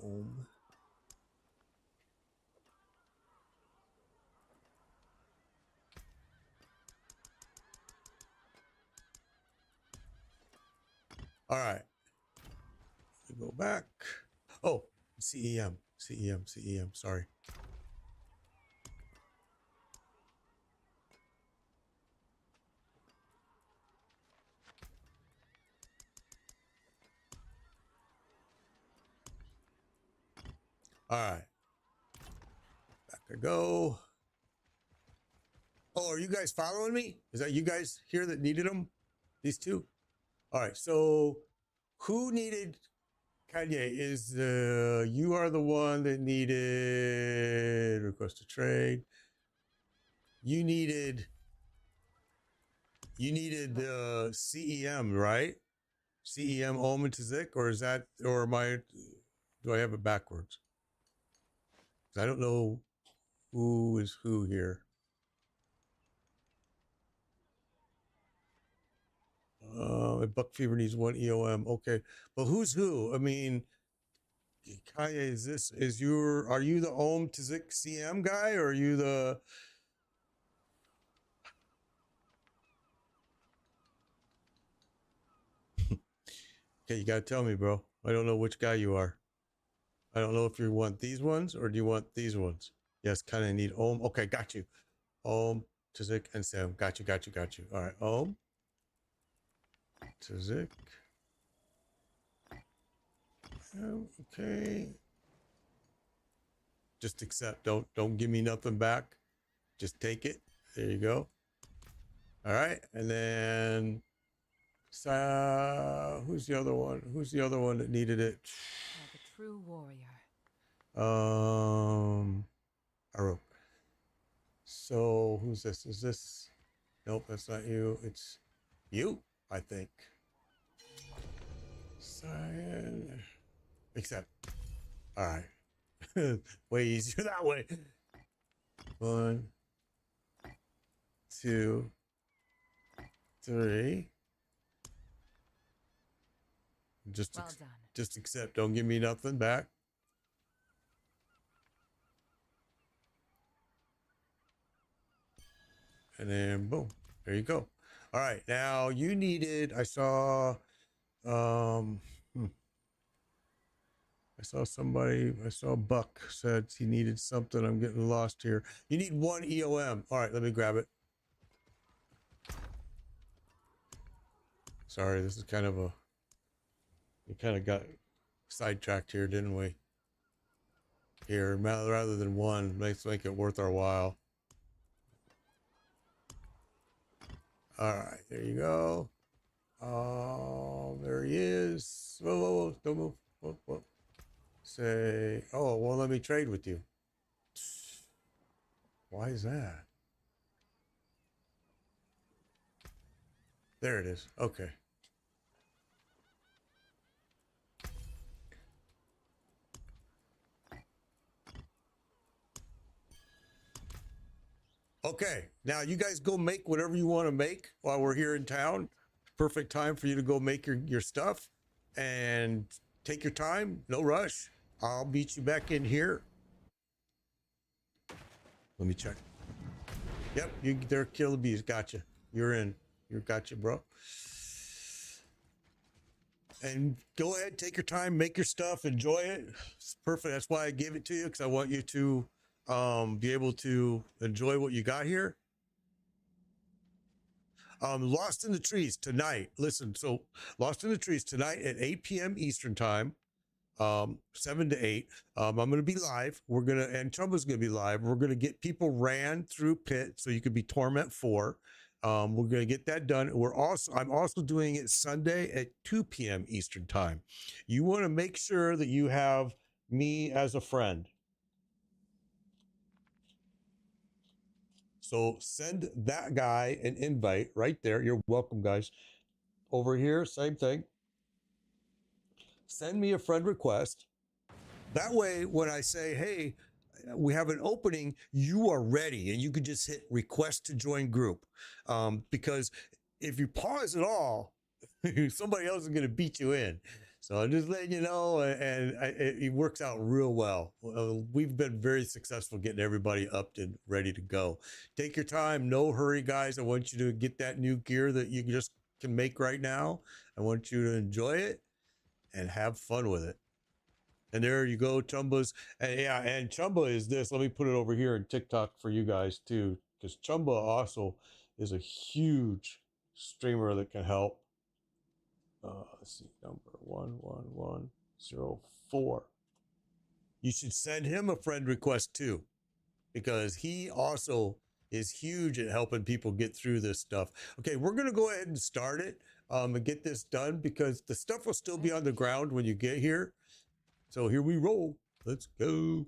Ohm. All right. Go back. Oh, CEM. Sorry. All right. Back I go. Oh, are you guys following me? Is that you guys here that needed them? These two? All right. So who needed Kanye? You are the one that needed request to trade. You needed the CEM, right? CEM Omen to Zik, or is that, or do I have it backwards? I don't know who is who here. Buck Fever needs 1 EOM. Okay, but who's who? I mean, Kanye, are you the Ohm to Zik CM guy, or are you the? Okay, you gotta tell me, bro. I don't know which guy you are. I don't know if you want these ones or do you want these ones? Yes, kind of need Ohm. Okay, got you. Ohm, Tazik, and Sam. Got you. All right, Ohm, Tazik, Okay. Just accept. Don't give me nothing back. Just take it. There you go. All right, and then who's the other one? Who's the other one that needed it? Like a true warrior. Arrow. So who's this? Is this? Nope, that's not you. It's you, I think. Cyan. Accept. All right. Way easier that way. 1, 2, 3. Well done. Just accept. Don't give me nothing back. And then boom. There you go. All right. Now you needed, I saw I saw Buck said he needed something. I'm getting lost here. You need 1 EOM. All right, let me grab it. Sorry, this is kind of a, we kind of got sidetracked here, didn't we? Here, rather than 1, let's make it worth our while. All right, there you go. There he is. Whoa, whoa, whoa, don't move. Whoa, whoa. Say, oh, well, let me trade with you. Why is that? There it is. Okay. Okay, now you guys go make whatever you want to make while we're here in town. Perfect time for you to go make your stuff and take your time. No rush. I'll beat you back in here. Let me check. Yep, they're killer bees. Gotcha. You're in. You gotcha, bro. And go ahead, take your time, make your stuff, enjoy it. It's perfect. That's why I gave it to you, because I want you to be able to enjoy what you got here. Lost in the Trees tonight. Listen, so Lost in the Trees tonight at 8 p.m. Eastern time, 7 to 8. I'm going to be live. And Chumba's going to be live. We're going to get people ran through Pit so you could be Torment 4. We're going to get that done. I'm also doing it Sunday at 2 p.m. Eastern time. You want to make sure that you have me as a friend. So send that guy an invite right there. You're welcome, guys. Over here, same thing. Send me a friend request. That way, when I say, hey, we have an opening, you are ready, and you can just hit request to join group. Because if you pause at all, somebody else is going to beat you in. So I'm just letting you know, and it works out real well. We've been very successful getting everybody up and ready to go. Take your time, no hurry, guys. I want you to get that new gear that you just can make right now. I want you to enjoy it and have fun with it. And there you go, Chumba's. And yeah, and Chumba is this. Let me put it over here in TikTok for you guys too, because Chumba also is a huge streamer that can help. Let's see, number 11104. You should send him a friend request too, because he also is huge at helping people get through this stuff. Okay, we're gonna go ahead and start it and get this done, because the stuff will still be on the ground when you get here. So here we roll. Let's go.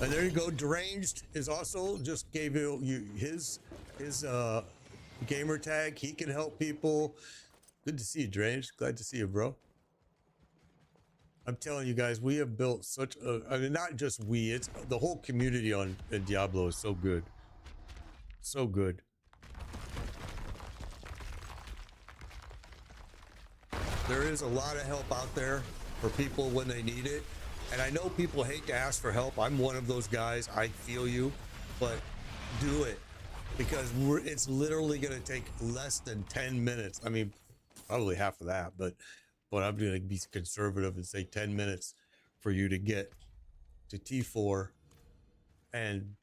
And there you go. Deranged is also just gave you his gamer tag. He can help people. Good to see you, Deranged. Glad to see you, bro. I'm telling you guys, we have built such a, I mean, not just we, it's the whole community in Diablo is so good. So good. There is a lot of help out there for people when they need it. And I know people hate to ask for help. I'm one of those guys. I feel you, but do it, because it's literally going to take less than 10 minutes. I mean, probably half of that, but I'm going to be conservative and say 10 minutes for you to get to T4 and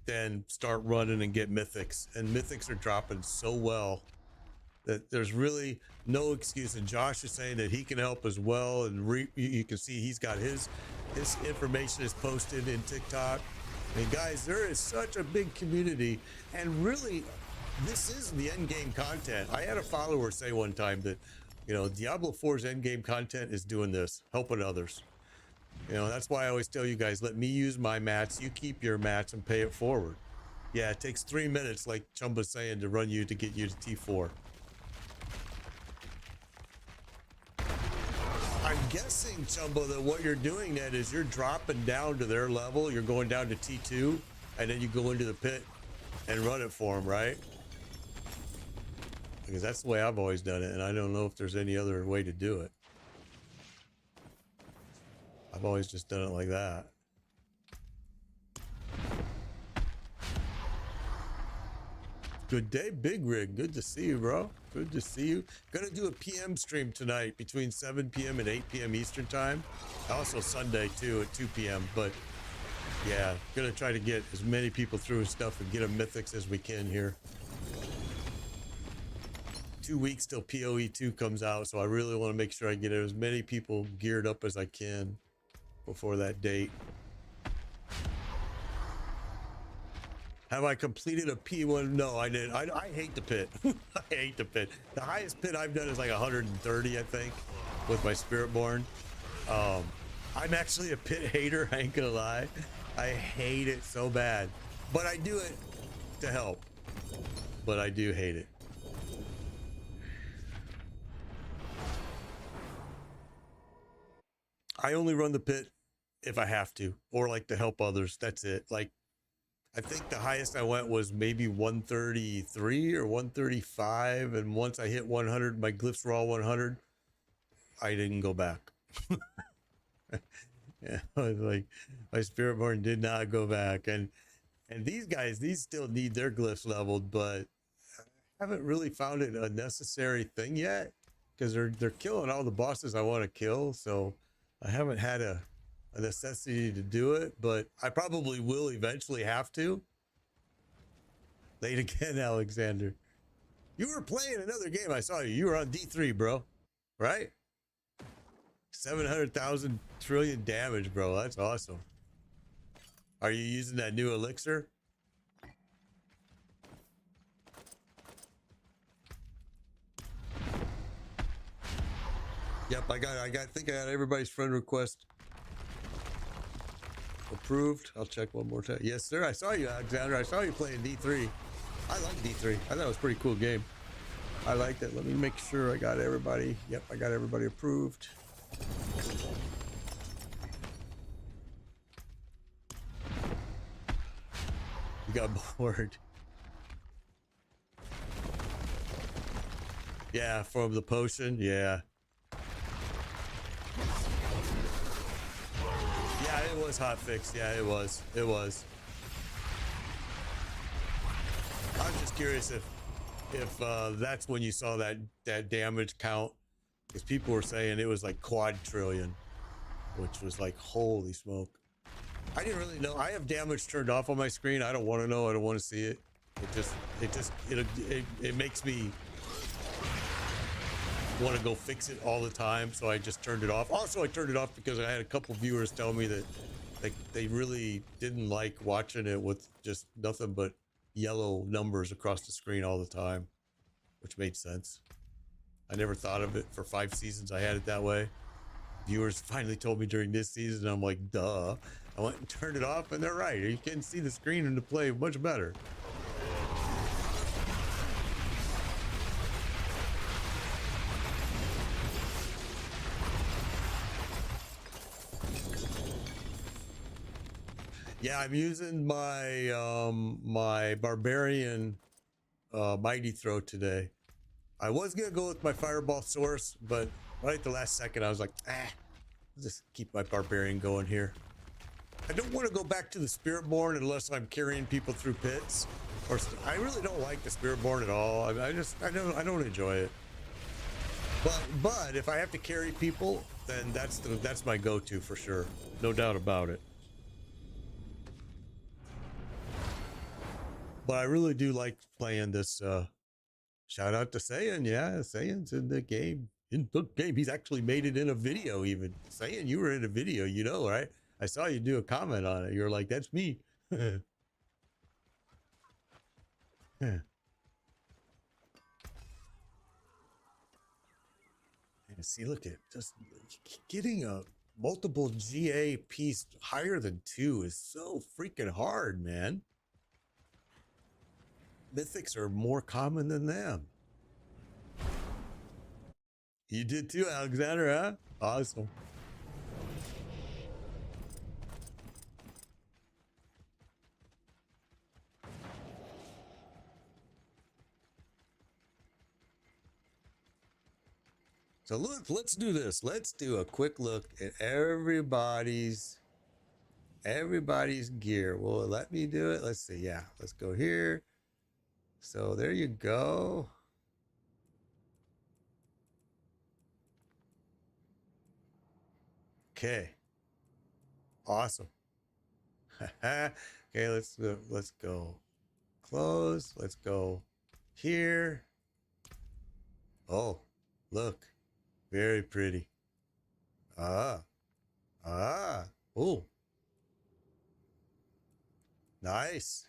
then start running and get mythics. And mythics are dropping so well that there's really no excuse. And Josh is saying that he can help as well. And you can see he's got his information is posted in TikTok. And guys, there is such a big community, and really, this is the end game content. I had a follower say one time that, you know, Diablo 4's end game content is doing this, helping others. You know, that's why I always tell you guys, let me use my mats, you keep your mats and pay it forward. Yeah, it takes 3 minutes, like Chumba's saying, to run you to get you to T4. I'm guessing, Chumba, that what you're doing then is you're dropping down to their level. You're going down to T2, and then you go into the pit and run it for them, right? Because that's the way I've always done it, and I don't know if there's any other way to do it. I've always just done it like that. Good day, Big Rig. Good to see you, bro. Good to see you. Gonna do a PM stream tonight between 7 p.m. and 8 p.m. Eastern time. Also Sunday too at 2 p.m. But yeah, gonna try to get as many people through and stuff and get them mythics as we can here. 2 weeks till PoE 2 comes out, so I really want to make sure I get as many people geared up as I can before that date. Have I completed a P1? No, I didn't. I hate the pit. I hate the pit. The highest pit I've done is like 130, I think, with my Spiritborn. I'm actually a pit hater, I ain't gonna lie. I hate it so bad. But I do it to help. But I do hate it. I only run the pit if I have to, or like to help others. That's it. Like, I think the highest I went was maybe 133 or 135. And once I hit 100, my glyphs were all 100. I didn't go back. Yeah, I was like, my Spiritborn did not go back. And these guys, these still need their glyphs leveled, but I haven't really found it a necessary thing yet, because they're killing all the bosses I want to kill. So I haven't had a necessity to do it, but I probably will eventually have to. Late again, Alexander. You were playing another game. I saw you. You were on D3, bro. Right? 700,000 trillion damage, bro. That's awesome. Are you using that new elixir? Yep, I think I got everybody's friend request approved. I'll check one more time. Yes, sir. I saw you, Alexander. I saw you playing D3. I like D3. I thought it was a pretty cool game. I liked it. Let me make sure I got everybody. Yep, I got everybody approved. You got bored. Yeah, from the potion. Yeah. Yeah, it was hot fixed. Yeah, it was. It was. I'm just curious if that's when you saw that damage count, because people were saying it was like quadrillion, which was like, holy smoke. I didn't really know. I have damage turned off on my screen. I don't want to know. I don't want to see it. It makes me want to go fix it all the time, so I just turned it off. Also, I turned it off because I had a couple viewers tell me that they really didn't like watching it with just nothing but yellow numbers across the screen all the time, which made sense. I never thought of it. For 5 seasons I had it that way. Viewers finally told me during this season, and I'm like, duh. I went and turned it off, and they're right. You can see the screen and the play much better. Yeah, I'm using my my barbarian mighty throw today. I was gonna go with my fireball source, but right at the last second I was like, I'll just keep my barbarian going here. I don't want to go back to the Spiritborn unless I'm carrying people through pits. Or I really don't like the Spiritborn at all. I don't enjoy it. But if I have to carry people, then that's my go-to for sure. No doubt about it. But I really do like playing this. Shout out to Saiyan. Yeah, Saiyan's in the game. In the game, he's actually made it in a video. Even Saiyan, you were in a video, you know, right? I saw you do a comment on it. You're like, "That's me." Yeah. And see, look at just getting a multiple GA piece higher than 2 is so freaking hard, man. Mythics are more common than them. You did too, Alexander, huh? Awesome. So look, let's do this. Let's do a quick look at everybody's gear. Will it let me do it? Let's see. Yeah, let's go here. So there you go. Okay. Awesome. Okay, let's go close. Let's go here. Oh, look. Very pretty. Ah. Oh. Nice.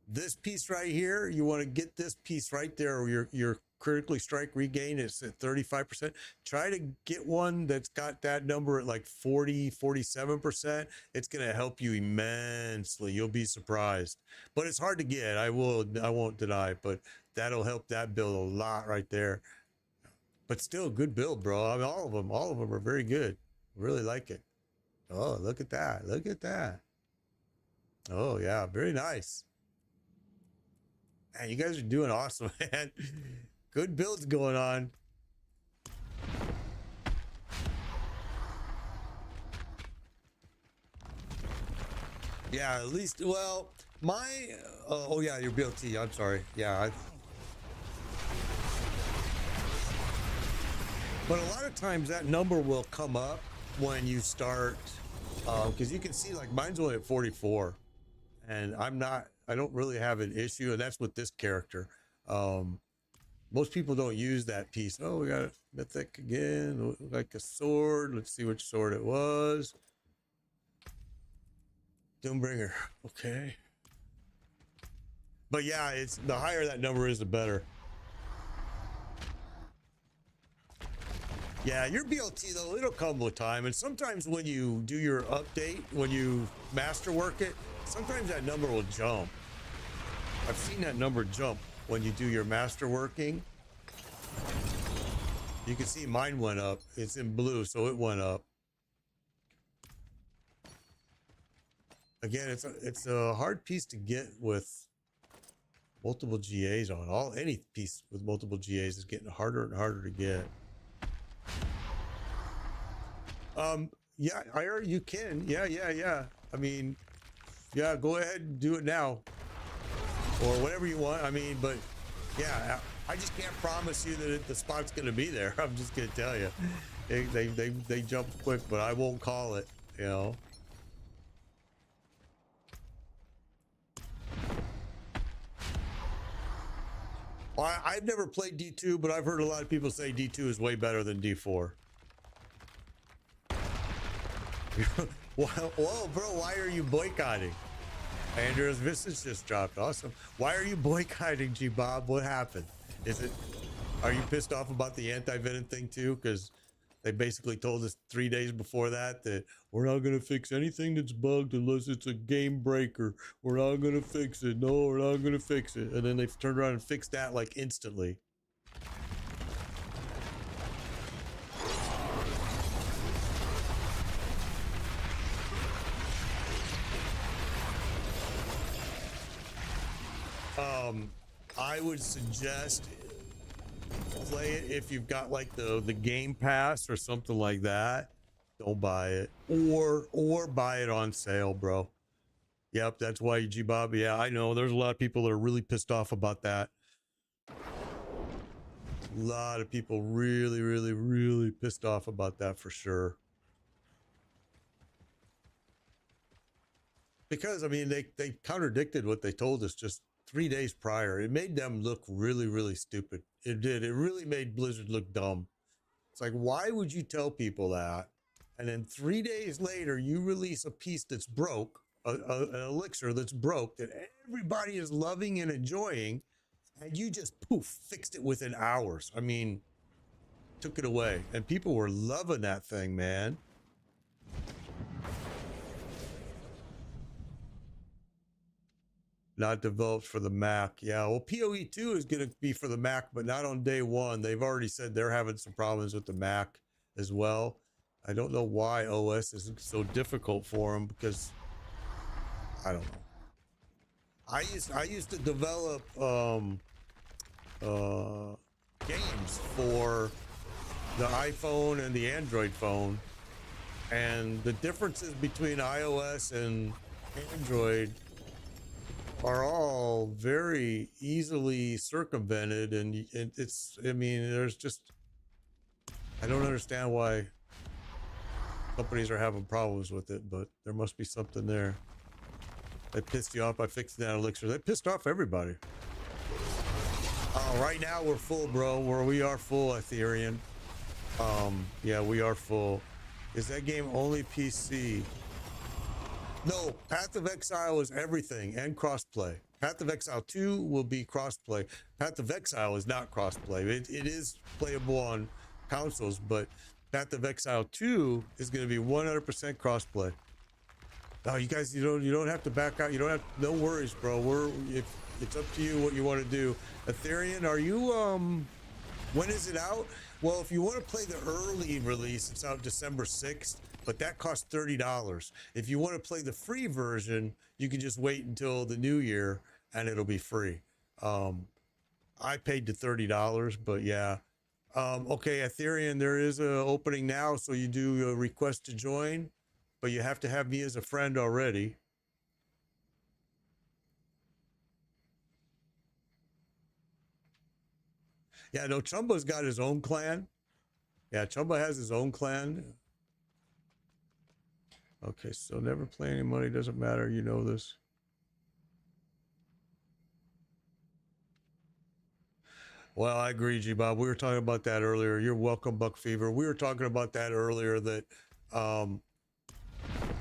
This piece right here, you want to get this piece right there. Your critically strike regain is at 35%. Try to get one that's got that number at like 47%. It's going to help you immensely. You'll be surprised. But it's hard to get. I won't deny, but that'll help that build a lot right there. But still, good build, bro. I mean, all of them are very good. Really like it. Oh, look at that. Look at that. Oh, yeah. Very nice. Man, you guys are doing awesome, man. Good builds going on. Yeah, at least, well, my, oh yeah, your BLT, I'm sorry. Yeah, but a lot of times that number will come up when you start, because you can see like mine's only at 44 and I don't really have an issue, and that's with this character. Most people don't use that piece. Oh, we got a mythic again, like a sword. Let's see which sword it was. Doombringer. Okay. But yeah, it's the higher that number is, the better. Yeah, your BLT though, it'll come with time, and sometimes when you do your update, when you masterwork it, sometimes that number will jump. I've seen that number jump when you do your masterworking. You can see mine went up. It's in blue, so it went up. Again, it's a hard piece to get with multiple GAs on. Any piece with multiple GAs is getting harder and harder to get. Yeah, you can. Yeah. I mean, yeah, go ahead and do it now. Or whatever you want. I mean, but yeah, I just can't promise you that the spot's going to be there. I'm just going to tell you. They jump quick, but I won't call it, you know. Well, I've never played D2, but I've heard a lot of people say D2 is way better than D4. Whoa, bro, why are you boycotting? Andrew's Visage just dropped. Awesome. Why are you boycotting, G-Bob? What happened? Are you pissed off about the anti-venom thing too? Because they basically told us 3 days before that we're not going to fix anything that's bugged unless it's a game breaker. We're not going to fix it. No, we're not going to fix it. And then they've turned around and fixed that like instantly. I would suggest play it if you've got like the Game Pass or something like that. Don't buy it, or buy it on sale, bro. Yep, that's why you G-Bob. Yeah, I know. There's a lot of people that are really pissed off about that. A lot of people really, really, really pissed off about that for sure. Because, I mean, they contradicted what they told us just 3 days prior. It made them look really, really stupid. It did. It really made Blizzard look dumb. It's like, why would you tell people that? And then 3 days later, you release a piece that's broke, an elixir that's broke, that everybody is loving and enjoying, and you just poof, fixed it within hours. I mean, took it away. And people were loving that thing, man. Not developed for the Mac. Yeah, well, PoE 2 is going to be for the Mac, but not on day one. They've already said they're having some problems with the Mac as well. I don't know why OS is so difficult for them, because I don't know. I used to develop games for the iPhone and the Android phone, and the differences between iOS and Android are all very easily circumvented, and it's, I mean, there's just, I don't understand why companies are having problems with it, but there must be something there. That pissed you off by fixing that elixir. That pissed off everybody. Right now we're full, bro. We are full, Ethereum. Yeah, we are full. Is that game only PC? No, Path of Exile is everything and crossplay. Path of Exile 2 will be crossplay. Path of Exile is not crossplay. It is playable on consoles, but Path of Exile 2 is going to be 100% crossplay. No, you guys, you don't have to back out. You don't have, no worries, bro. If it's up to you what you want to do. Ethereum, are you when is it out? Well, if you want to play the early release, it's out December 6th, but that costs $30. If you want to play the free version, you can just wait until the new year and it'll be free. I paid the $30, but yeah. Okay, Ethereum, there is an opening now, so you do a request to join, but you have to have me as a friend already. Yeah, no, Chumba's got his own clan. Yeah, Chumba has his own clan. Okay, so never play any money, doesn't matter, you know this. Well, I agree, G-Bob. We were talking about that earlier. You're welcome, Buck Fever. We were talking about that earlier, that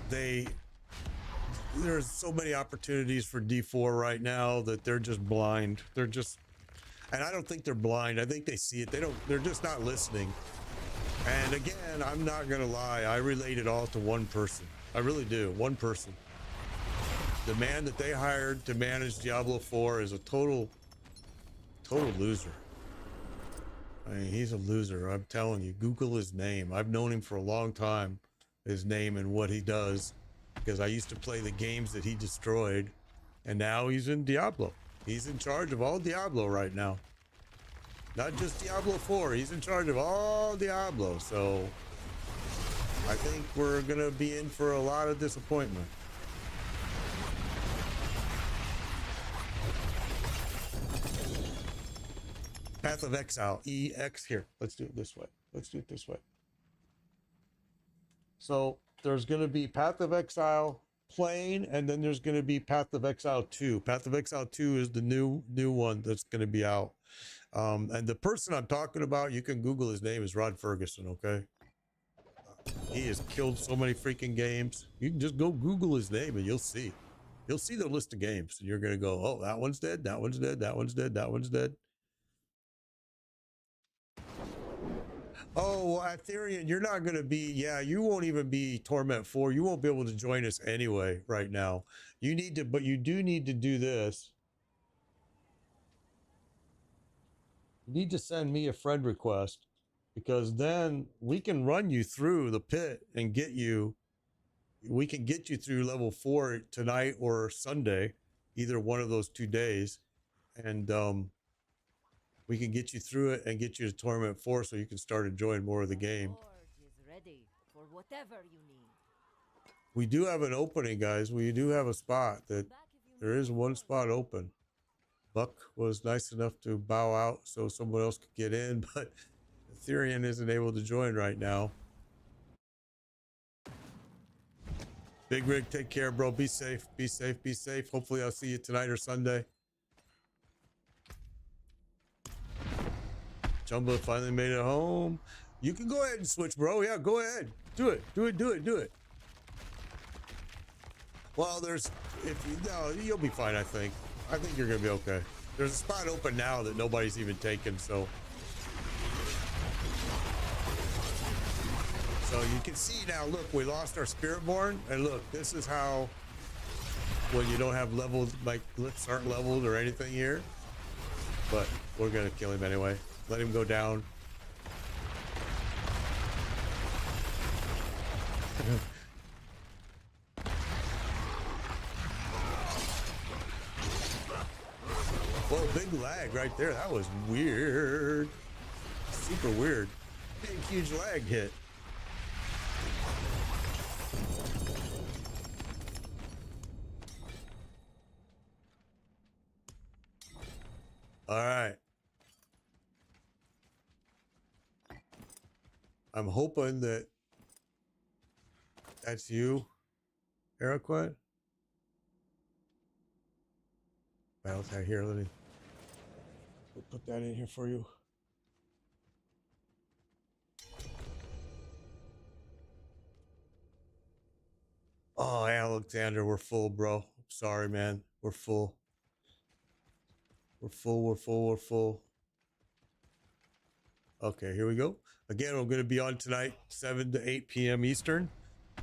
there's so many opportunities for D4 right now that they're just blind. They're just, and I don't think they're blind. I think they see it. They're just not listening. And again, I'm not going to lie. I relate it all to one person. I really do. One person. The man that they hired to manage Diablo 4 is a total loser. I mean, he's a loser. I'm telling you, Google his name. I've known him for a long time, his name and what he does, because I used to play the games that he destroyed, and now he's in Diablo. He's in charge of all Diablo right now. Not just Diablo 4, he's in charge of all Diablo, so I think we're gonna be in for a lot of disappointment. Path of Exile, EX here. Let's do it this way. Let's do it this way. So there's gonna be Path of Exile plain, and then there's gonna be Path of Exile 2. Path of Exile 2 is the new one that's gonna be out. And the person I'm talking about, you can Google his name, is Rod Ferguson, okay? He has killed so many freaking games. You can just go Google his name and you'll see. You'll see the list of games and you're going to go, oh, that one's dead, that one's dead, that one's dead, that one's dead. Oh, well, Ethereum, you're not going to be, yeah, you won't even be Torment 4. You won't be able to join us anyway right now. You need to, but you do need to do this. You need to send me a friend request, because then we can run you through the pit and get you, we can get you through level 4 tonight or Sunday, either one of those 2 days. And we can get you through it and get you to Torment 4 so you can start enjoying more of the game. Is ready for whatever you need. We do have an opening, guys. We do have a spot that there is one spot open. Buck was nice enough to bow out so someone else could get in, but Ethereum isn't able to join right now. Big Rig, take care, bro. Be safe, be safe, be safe. Hopefully I'll see you tonight or Sunday. Jumbo finally made it home. You can go ahead and switch, bro. Yeah, go ahead. Do it, do it, do it, do it. Well, there's, if you, no, you'll be fine, I think. I think you're gonna be okay. There's a spot open now that nobody's even taken, so. So you can see now, look, we lost our Spiritborn, and look, this is how, when you don't have leveled, like glyphs aren't leveled or anything here. But we're gonna kill him anyway. Let him go down. Whoa, big lag right there. That was weird. Super weird. Big, huge lag hit. All right. I'm hoping that that's you, Araquat. Battle tag here. Let me put that in here for you. Oh, Alexander, we're full, bro. Sorry, man. We're full. We're full, we're full, we're full. Okay, here we go. Again, I'm going to be on tonight, 7 to 8 p.m. Eastern,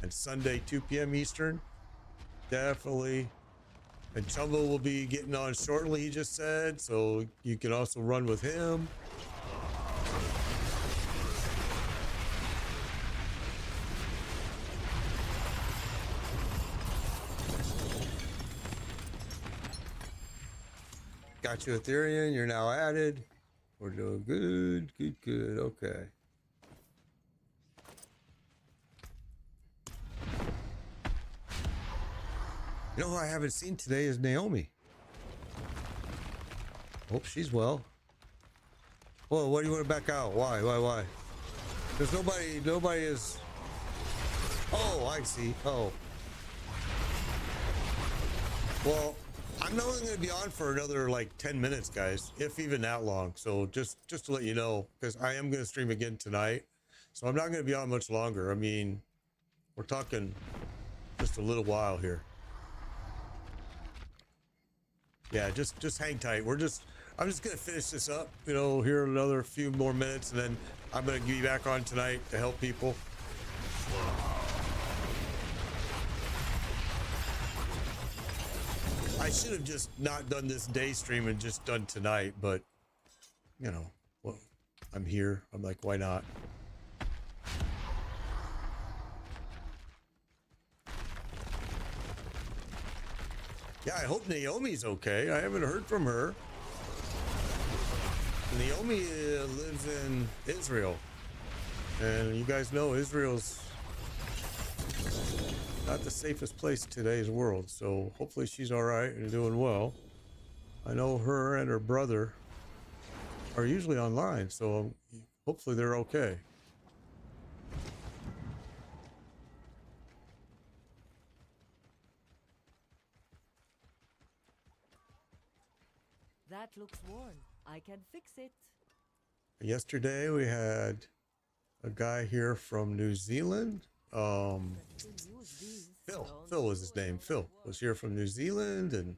and Sunday, 2 p.m. Eastern. Definitely. And Chumbo will be getting on shortly, he just said, so you can also run with him. Got you, Ethereum. You're now added. We're doing good, good, good. Okay. You know who I haven't seen today is Naomi. Hope she's well. Whoa, why do you want to back out? Why? There's nobody is... Oh, I see. Oh. Well, I'm only going to be on for another like 10 minutes, guys, if even that long. So just to let you know, because I am going to stream again tonight. So I'm not going to be on much longer. I mean, we're talking just a little while here. Yeah, just hang tight. I'm just going to finish this up, you know, here in another few more minutes, and then I'm going to be back on tonight to help people. I should have just not done this day stream and just done tonight, but, you know, well, I'm here. I'm like, why not? Yeah, I hope Naomi's okay. I haven't heard from her. Naomi lives in Israel. And you guys know Israel's not the safest place in today's world. So hopefully she's all right and doing well. I know her and her brother are usually online, so hopefully they're okay. That looks worn. I can fix it. Yesterday we had a guy here from New Zealand. Phil was his name. Phil was here from New Zealand, and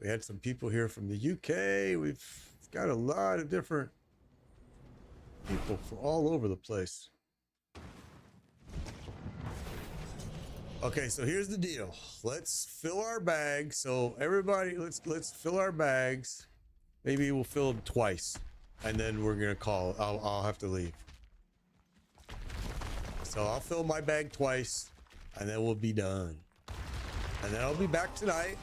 we had some people here from the UK. We've got a lot of different people from all over the place. Okay, so here's the deal. Let's fill our bags. So everybody, let's fill our bags. Maybe we'll fill them twice, and then we're gonna call. I'll have to leave. So I'll fill my bag twice, and then we'll be done. And then I'll be back tonight,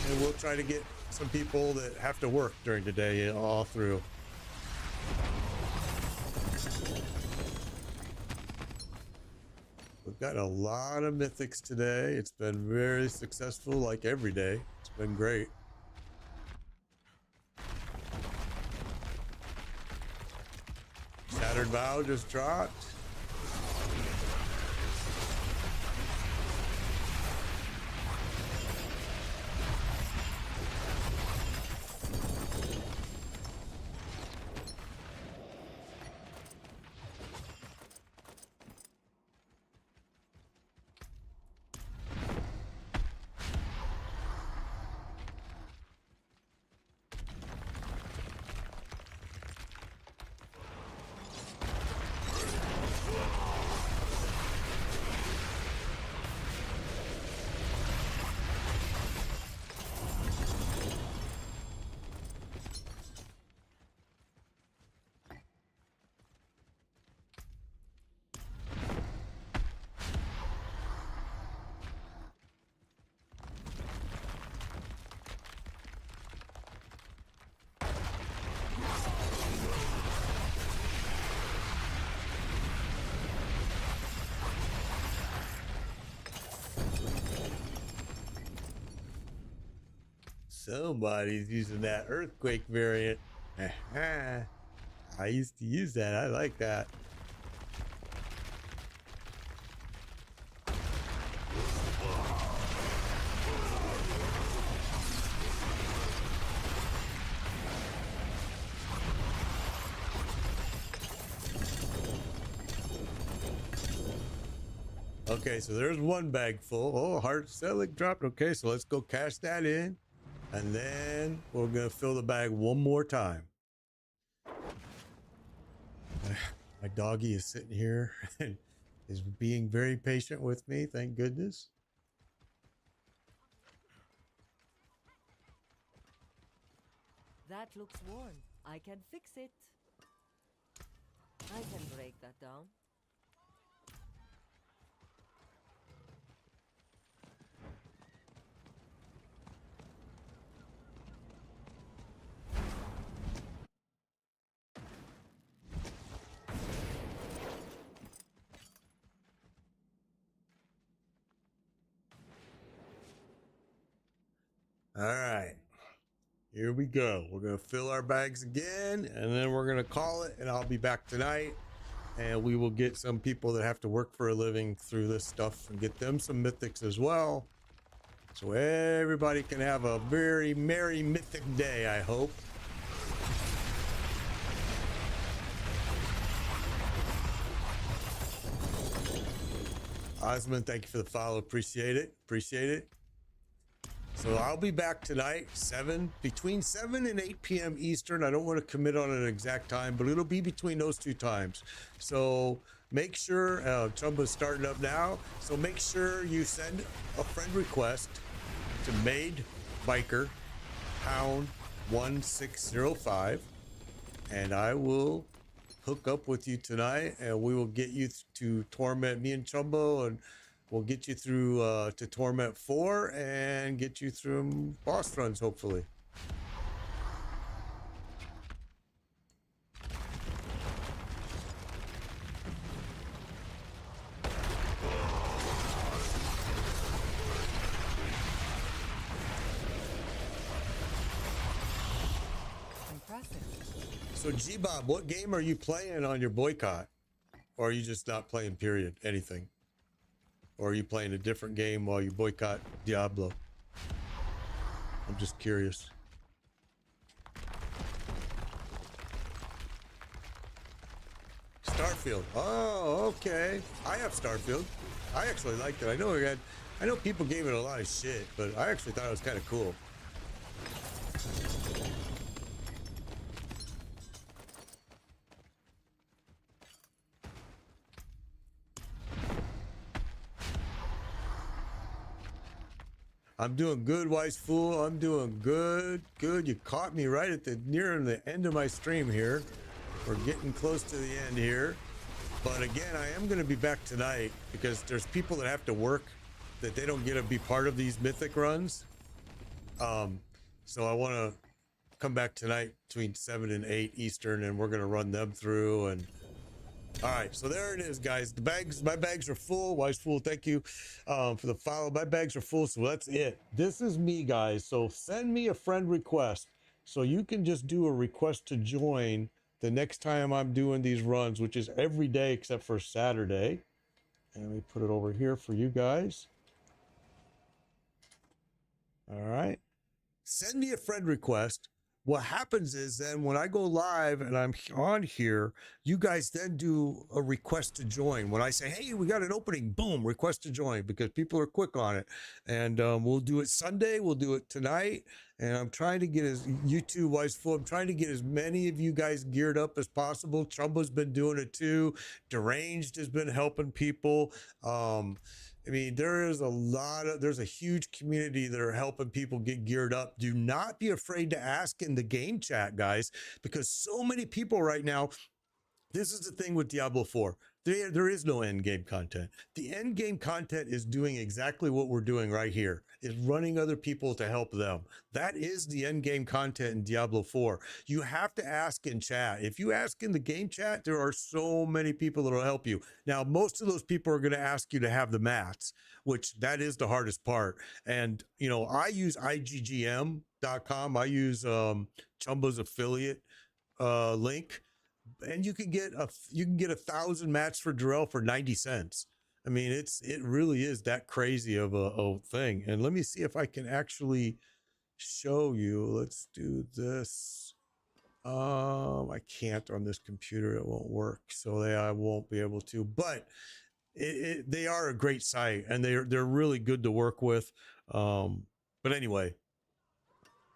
and we'll try to get some people that have to work during the day all through. We've got a lot of mythics today. It's been very successful, like every day. It's been great. Shattered Bow just dropped. Somebody's using that earthquake variant. I used to use that. I like that. Okay, so there's one bag full. Oh, hard selling dropped. Okay, so let's go cash that in. And then we're going to fill the bag one more time. My doggy is sitting here and is being very patient with me. Thank goodness. That looks worn. I can fix it. I can break that down. All right, here we go. We're going to fill our bags again, and then we're going to call it, and I'll be back tonight, and we will get some people that have to work for a living through this stuff and get them some mythics as well. So everybody can have a very merry mythic day, I hope. Osmond, thank you for the follow. Appreciate it. Appreciate it. So I'll be back tonight, between 7 and 8 p.m. Eastern. I don't want to commit on an exact time, but it'll be between those two times. So make sure, Chumba's starting up now. So make sure you send a friend request to Maid Biker Pound 1605, and I will hook up with you tonight, and we will get you to torment me and Chumbo, and we'll get you through to Torment 4 and get you through boss runs, hopefully. Impressive. So G-Bob, what game are you playing on your boycott? Or are you just not playing, period, anything? Or are you playing a different game while you boycott Diablo? I'm just curious. Starfield. Oh, okay. I have Starfield. I actually liked it. I know people gave it a lot of shit, but I actually thought it was kind of cool. I'm doing good, Wise Fool. I'm doing good. Good. You caught me right at near the end of my stream here. We're getting close to the end here. But again, I am going to be back tonight because there's people that have to work that they don't get to be part of these mythic runs. So I want to come back tonight between 7 and 8 Eastern, and we're going to run them through. And all right, so there it is, guys. My bags are full. Wise Fool, thank you for the follow. My bags are full, so that's it. This is me, guys. So send me a friend request. So you can just do a request to join the next time I'm doing these runs, which is every day except for Saturday. And let me put it over here for you guys. All right. Send me a friend request. What happens is then when I go live and I'm on here, you guys then do a request to join. When I say, hey, we got an opening, boom, request to join, because people are quick on it. And we'll do it Sunday. We'll do it tonight. And I'm trying to get as YouTube wise full. I'm trying to get as many of you guys geared up as possible. Chumba's been doing it too. Deranged has been helping people. I mean, there's a huge community that are helping people get geared up. Do not be afraid to ask in the game chat, guys, because so many people right now, this is the thing with Diablo 4. There is no end game content. The end game content is doing exactly what we're doing right here, is running other people to help them. That is the end game content in Diablo 4. You have to ask in chat. If you ask in the game chat, there are so many people that will help you. Now, most of those people are going to ask you to have the mats, which that is the hardest part. And, you know, I use IGGM.com. I use Chumba's affiliate link. And you can get 1,000 mats for Darrell for 90 cents. I mean, it really is that crazy of a thing. And let me see if I can actually show you. Let's do this. I can't on this computer. It won't work. So I won't be able to, but they are a great site and they're really good to work with. But anyway,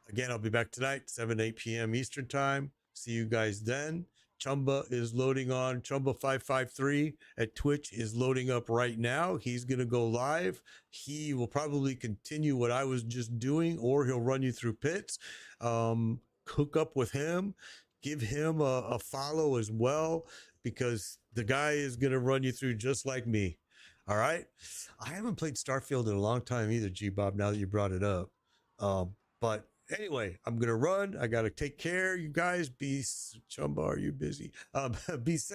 again, I'll be back tonight, 7, 8 p.m. Eastern time. See you guys then. Chumba is loading on. Chumba 553 at Twitch is loading up right now. He's going to go live. He will probably continue what I was just doing, or he'll run you through pits. Hook up with him. Give him a follow as well, because the guy is going to run you through just like me. All right. I haven't played Starfield in a long time either, G-Bob, now that you brought it up. But anyway, I'm going to run. I got to take care. You guys be, Chumba, are you busy? Be safe.